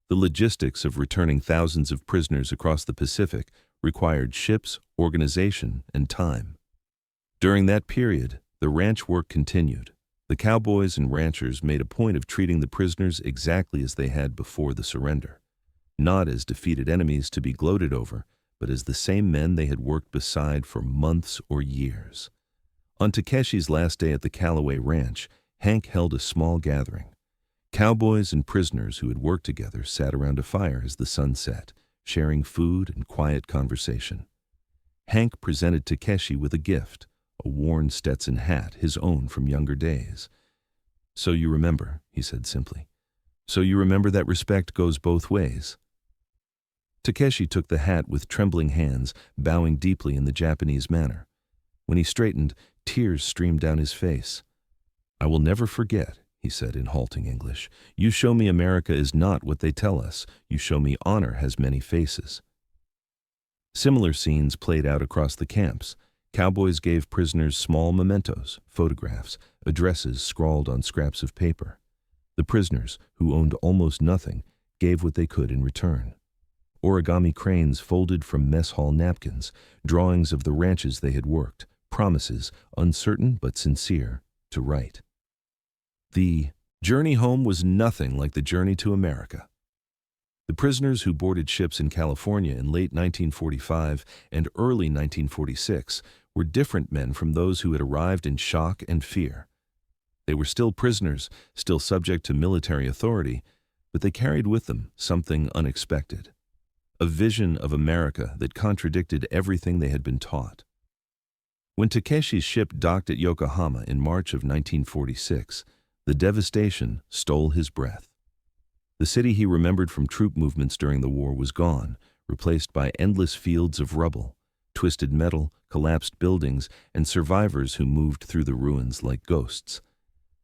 The logistics of returning thousands of prisoners across the Pacific required ships, organization, and time. During that period, the ranch work continued. The cowboys and ranchers made a point of treating the prisoners exactly as they had before the surrender. Not as defeated enemies to be gloated over, but as the same men they had worked beside for months or years. On Takeshi's last day at the Callaway Ranch, Hank held a small gathering. Cowboys and prisoners who had worked together sat around a fire as the sun set, sharing food and quiet conversation. Hank presented Takeshi with a gift, a worn Stetson hat, his own from younger days. "So you remember," he said simply. "So you remember that respect goes both ways." Takeshi took the hat with trembling hands, bowing deeply in the Japanese manner. When he straightened, tears streamed down his face. "I will never forget," he said in halting English. "You show me America is not what they tell us. You show me honor has many faces." Similar scenes played out across the camps. Cowboys gave prisoners small mementos, photographs, addresses scrawled on scraps of paper. The prisoners, who owned almost nothing, gave what they could in return. Origami cranes folded from mess hall napkins, drawings of the ranches they had worked, promises, uncertain but sincere, to write. The journey home was nothing like the journey to America. The prisoners who boarded ships in California in late 1945 and early 1946 were different men from those who had arrived in shock and fear. They were still prisoners, still subject to military authority, but they carried with them something unexpected. A vision of America that contradicted everything they had been taught. When Takeshi's ship docked at Yokohama in March of 1946, the devastation stole his breath. The city he remembered from troop movements during the war was gone, replaced by endless fields of rubble, twisted metal, collapsed buildings, and survivors who moved through the ruins like ghosts.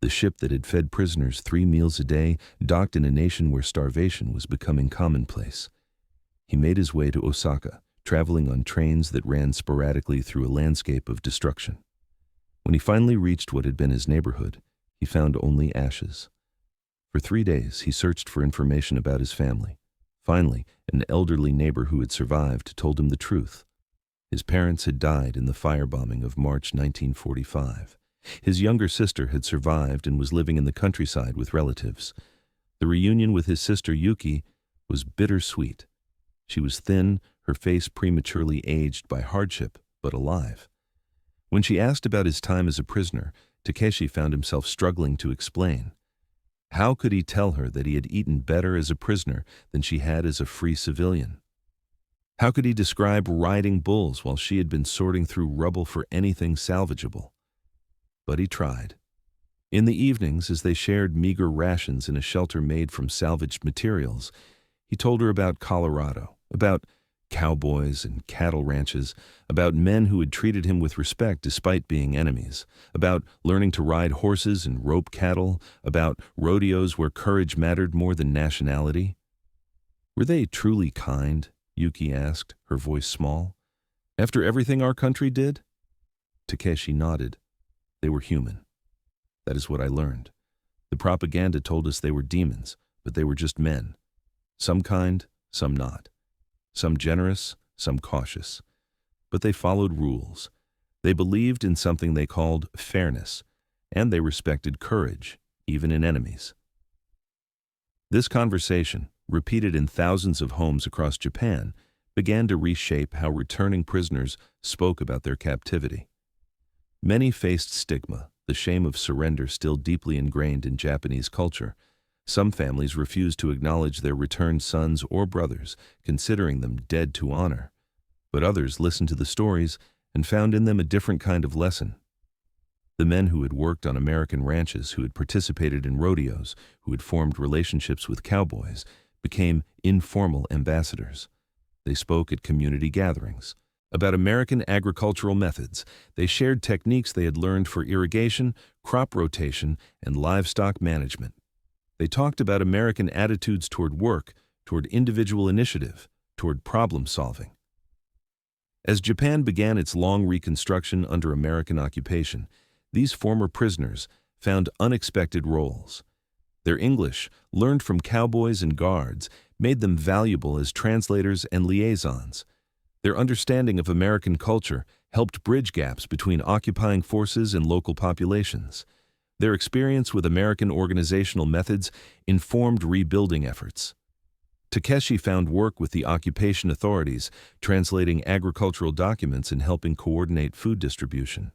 The ship that had fed prisoners 3 meals a day docked in a nation where starvation was becoming commonplace. He made his way to Osaka, traveling on trains that ran sporadically through a landscape of destruction. When he finally reached what had been his neighborhood, he found only ashes. For 3 days, he searched for information about his family. Finally, an elderly neighbor who had survived told him the truth. His parents had died in the firebombing of March 1945. His younger sister had survived and was living in the countryside with relatives. The reunion with his sister Yuki was bittersweet. She was thin, her face prematurely aged by hardship, but alive. When she asked about his time as a prisoner, Takeshi found himself struggling to explain. How could he tell her that he had eaten better as a prisoner than she had as a free civilian? How could he describe riding bulls while she had been sorting through rubble for anything salvageable? But he tried. In the evenings, as they shared meager rations in a shelter made from salvaged materials, he told her about Colorado, about cowboys and cattle ranches, about men who had treated him with respect despite being enemies, about learning to ride horses and rope cattle, about rodeos where courage mattered more than nationality. Were they truly kind? Yuki asked, her voice small. After everything our country did? Takeshi nodded. They were human. That is what I learned. The propaganda told us they were demons, but they were just men. Some kind, some not. Some generous, some cautious. But they followed rules. They believed in something they called fairness, and they respected courage, even in enemies. This conversation, repeated in thousands of homes across Japan, began to reshape how returning prisoners spoke about their captivity. Many faced stigma, the shame of surrender still deeply ingrained in Japanese culture. Some families refused to acknowledge their returned sons or brothers, considering them dead to honor. But others listened to the stories and found in them a different kind of lesson. The men who had worked on American ranches, who had participated in rodeos, who had formed relationships with cowboys, became informal ambassadors. They spoke at community gatherings about American agricultural methods. They shared techniques they had learned for irrigation, crop rotation, and livestock management. They talked about American attitudes toward work, toward individual initiative, toward problem solving. As Japan began its long reconstruction under American occupation, these former prisoners found unexpected roles. Their English, learned from cowboys and guards, made them valuable as translators and liaisons. Their understanding of American culture helped bridge gaps between occupying forces and local populations. Their experience with American organizational methods informed rebuilding efforts. Takeshi found work with the occupation authorities, translating agricultural documents and helping coordinate food distribution.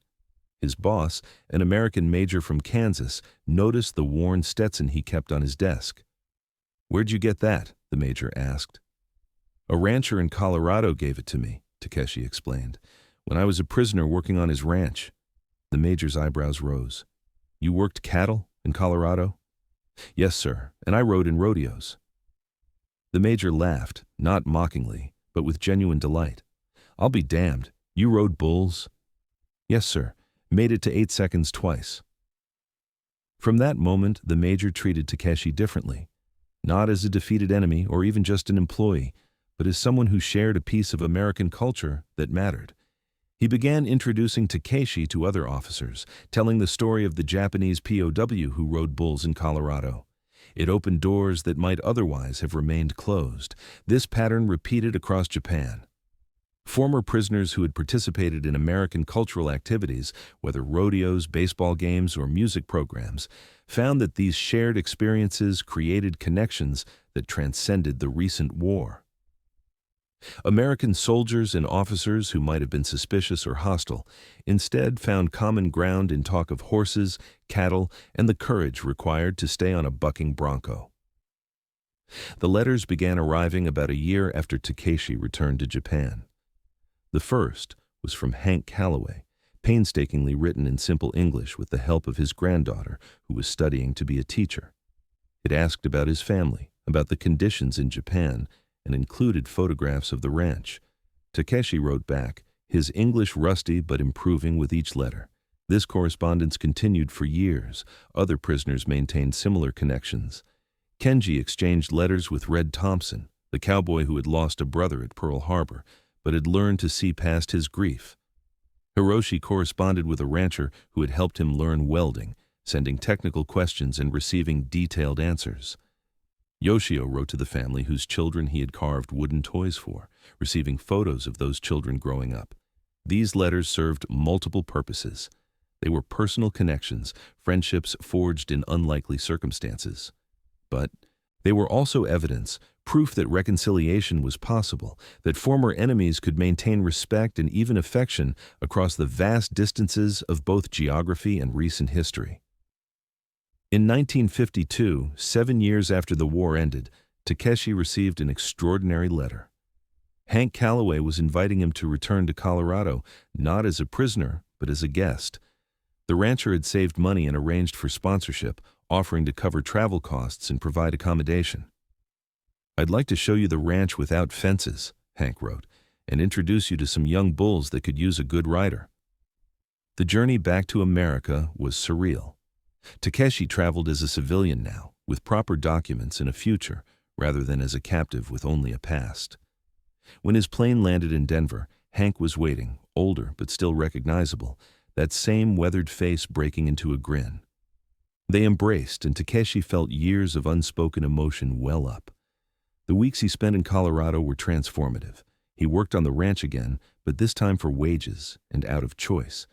His boss, an American major from Kansas, noticed the worn Stetson he kept on his desk. "Where'd you get that?" the major asked. "A rancher in Colorado gave it to me," Takeshi explained, "when I was a prisoner working on his ranch." The major's eyebrows rose. "You worked cattle in Colorado?" "Yes, sir, and I rode in rodeos." The major laughed, not mockingly, but with genuine delight. "I'll be damned. You rode bulls?" "Yes, sir. Made it to 8 seconds twice." From that moment, the major treated Takeshi differently. Not as a defeated enemy or even just an employee, but as someone who shared a piece of American culture that mattered. He began introducing Takeshi to other officers, telling the story of the Japanese POW who rode bulls in Colorado. It opened doors that might otherwise have remained closed. This pattern repeated across Japan. Former prisoners who had participated in American cultural activities, whether rodeos, baseball games, or music programs, found that these shared experiences created connections that transcended the recent war. American soldiers and officers who might have been suspicious or hostile instead found common ground in talk of horses, cattle, and the courage required to stay on a bucking bronco. The letters began arriving about a year after Takeshi returned to Japan. The first was from Hank Calloway, painstakingly written in simple English with the help of his granddaughter, who was studying to be a teacher. It asked about his family, about the conditions in Japan, and included photographs of the ranch. Takeshi wrote back, his English rusty but improving with each letter. This correspondence continued for years. Other prisoners maintained similar connections. Kenji exchanged letters with Red Thompson, the cowboy who had lost a brother at Pearl Harbor, but had learned to see past his grief. Hiroshi corresponded with a rancher who had helped him learn welding, sending technical questions and receiving detailed answers. Yoshio wrote to the family whose children he had carved wooden toys for, receiving photos of those children growing up. These letters served multiple purposes. They were personal connections, friendships forged in unlikely circumstances. But they were also evidence, proof that reconciliation was possible, that former enemies could maintain respect and even affection across the vast distances of both geography and recent history. In 1952, 7 years after the war ended, Takeshi received an extraordinary letter. Hank Calloway was inviting him to return to Colorado, not as a prisoner, but as a guest. The rancher had saved money and arranged for sponsorship, offering to cover travel costs and provide accommodation. "I'd like to show you the ranch without fences," Hank wrote, "and introduce you to some young bulls that could use a good rider." The journey back to America was surreal. Takeshi traveled as a civilian now, with proper documents and a future, rather than as a captive with only a past. When his plane landed in Denver, Hank was waiting, older but still recognizable, that same weathered face breaking into a grin. They embraced, and Takeshi felt years of unspoken emotion well up. The weeks he spent in Colorado were transformative. He worked on the ranch again, but this time for wages and out of choice.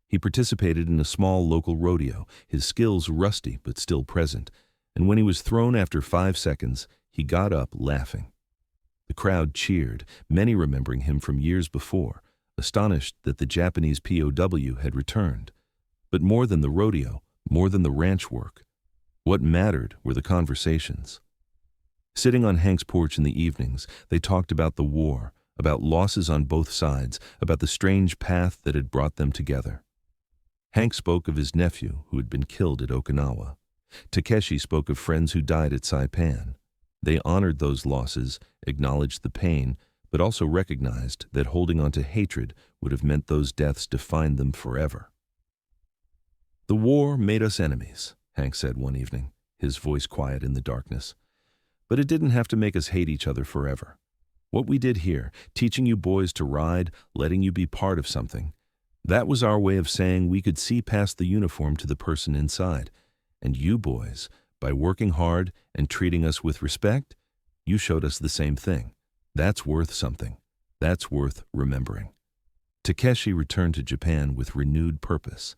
He participated in a small local rodeo, his skills rusty but still present, and when he was thrown after 5 seconds, he got up laughing. The crowd cheered, many remembering him from years before, astonished that the Japanese POW had returned. But more than the rodeo, more than the ranch work, what mattered were the conversations. Sitting on Hank's porch in the evenings, they talked about the war, about losses on both sides, about the strange path that had brought them together. Hank spoke of his nephew who had been killed at Okinawa. Takeshi spoke of friends who died at Saipan. They honored those losses, acknowledged the pain, but also recognized that holding on to hatred would have meant those deaths defined them forever. "The war made us enemies," Hank said one evening, his voice quiet in the darkness. "But it didn't have to make us hate each other forever. What we did here, teaching you boys to ride, letting you be part of something, that was our way of saying we could see past the uniform to the person inside. And you boys, by working hard and treating us with respect, you showed us the same thing. That's worth something. That's worth remembering." Takeshi returned to Japan with renewed purpose.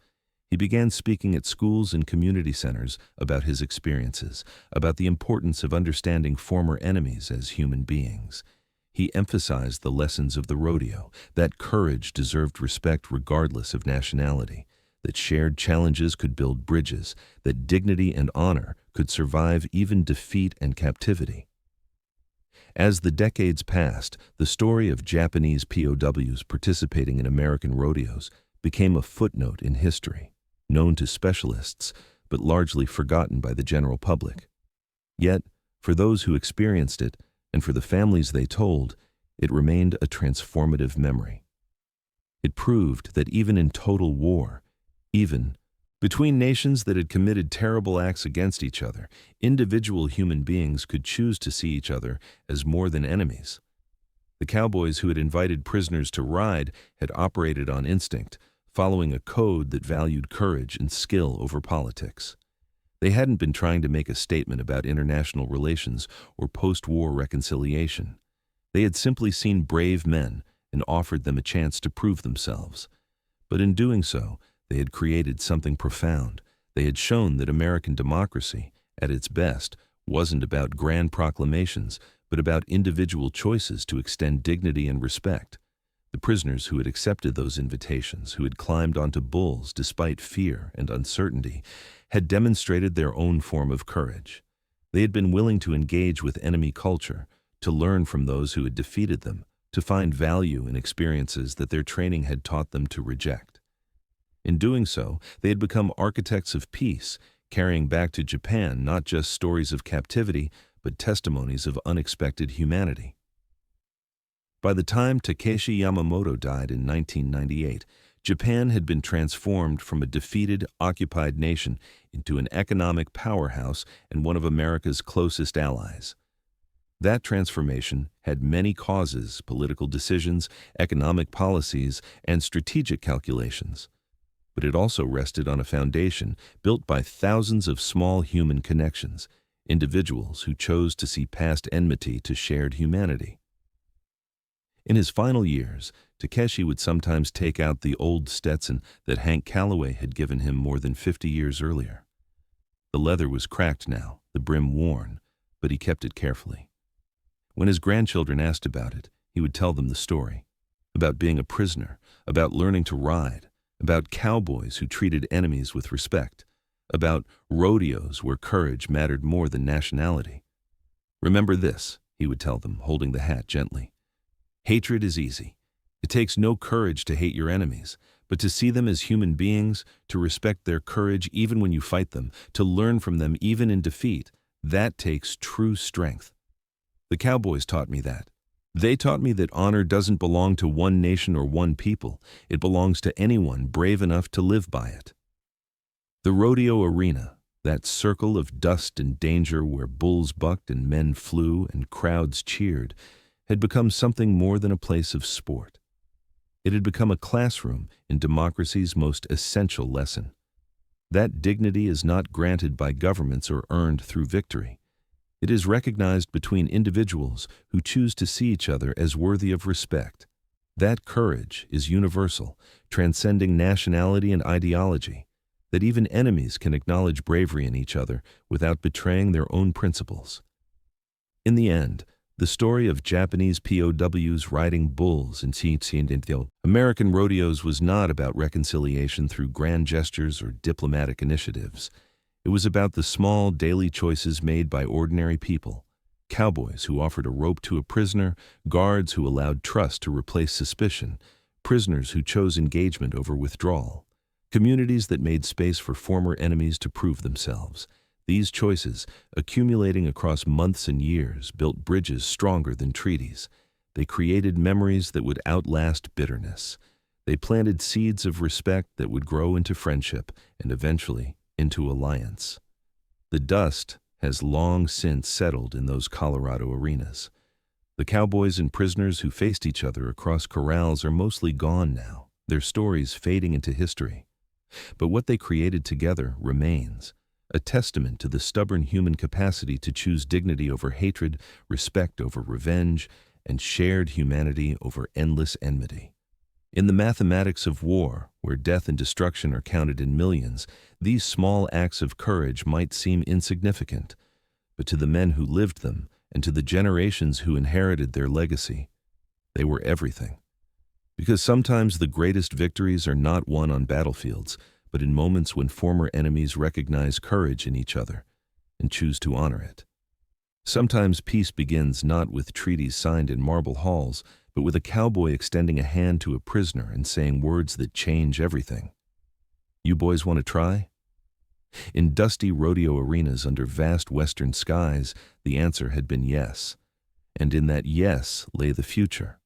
He began speaking at schools and community centers about his experiences, about the importance of understanding former enemies as human beings. He emphasized the lessons of the rodeo, that courage deserved respect regardless of nationality, that shared challenges could build bridges, that dignity and honor could survive even defeat and captivity. As the decades passed, the story of Japanese POWs participating in American rodeos became a footnote in history, known to specialists, but largely forgotten by the general public. Yet, for those who experienced it, and for the families they told, it remained a transformative memory. It proved that even in total war, even between nations that had committed terrible acts against each other, individual human beings could choose to see each other as more than enemies. The cowboys who had invited prisoners to ride had operated on instinct, following a code that valued courage and skill over politics. They hadn't been trying to make a statement about international relations or post-war reconciliation. They had simply seen brave men and offered them a chance to prove themselves. But in doing so, they had created something profound. They had shown that American democracy, at its best, wasn't about grand proclamations, but about individual choices to extend dignity and respect. The prisoners who had accepted those invitations, who had climbed onto bulls despite fear and uncertainty, had demonstrated their own form of courage. They had been willing to engage with enemy culture, to learn from those who had defeated them, to find value in experiences that their training had taught them to reject. In doing so, they had become architects of peace, carrying back to Japan not just stories of captivity, but testimonies of unexpected humanity. By the time Takeshi Yamamoto died in 1998, Japan had been transformed from a defeated, occupied nation into an economic powerhouse and one of America's closest allies. That transformation had many causes: political decisions, economic policies, and strategic calculations. But it also rested on a foundation built by thousands of small human connections, individuals who chose to see past enmity to shared humanity. In his final years, Takeshi would sometimes take out the old Stetson that Hank Calloway had given him more than 50 years earlier. The leather was cracked now, the brim worn, but he kept it carefully. When his grandchildren asked about it, he would tell them the story. About being a prisoner, about learning to ride, about cowboys who treated enemies with respect, about rodeos where courage mattered more than nationality. "Remember this," he would tell them, holding the hat gently. "Hatred is easy. It takes no courage to hate your enemies, but to see them as human beings, to respect their courage even when you fight them, to learn from them even in defeat, that takes true strength." The Cowboys taught me that. They taught me that honor doesn't belong to one nation or one people. It belongs to anyone brave enough to live by it. The rodeo arena, that circle of dust and danger where bulls bucked and men flew and crowds cheered, had become something more than a place of sport. It had become a classroom in democracy's most essential lesson. That dignity is not granted by governments or earned through victory. It is recognized between individuals who choose to see each other as worthy of respect. That courage is universal, transcending nationality and ideology, that even enemies can acknowledge bravery in each other without betraying their own principles. In the end, the story of Japanese POWs riding bulls in American rodeos was not about reconciliation through grand gestures or diplomatic initiatives. It was about the small daily choices made by ordinary people, cowboys who offered a rope to a prisoner, guards who allowed trust to replace suspicion, prisoners who chose engagement over withdrawal, communities that made space for former enemies to prove themselves. These choices, accumulating across months and years, built bridges stronger than treaties. They created memories that would outlast bitterness. They planted seeds of respect that would grow into friendship and eventually into alliance. The dust has long since settled in those Colorado arenas. The cowboys and prisoners who faced each other across corrals are mostly gone now, their stories fading into history. But what they created together remains, a testament to the stubborn human capacity to choose dignity over hatred, respect over revenge, and shared humanity over endless enmity. In the mathematics of war, where death and destruction are counted in millions, these small acts of courage might seem insignificant, but to the men who lived them and to the generations who inherited their legacy, they were everything. Because sometimes the greatest victories are not won on battlefields, but in moments when former enemies recognize courage in each other and choose to honor it. Sometimes peace begins not with treaties signed in marble halls, but with a cowboy extending a hand to a prisoner and saying words that change everything. "You boys want to try?" In dusty rodeo arenas under vast western skies, the answer had been yes. And in that yes lay the future.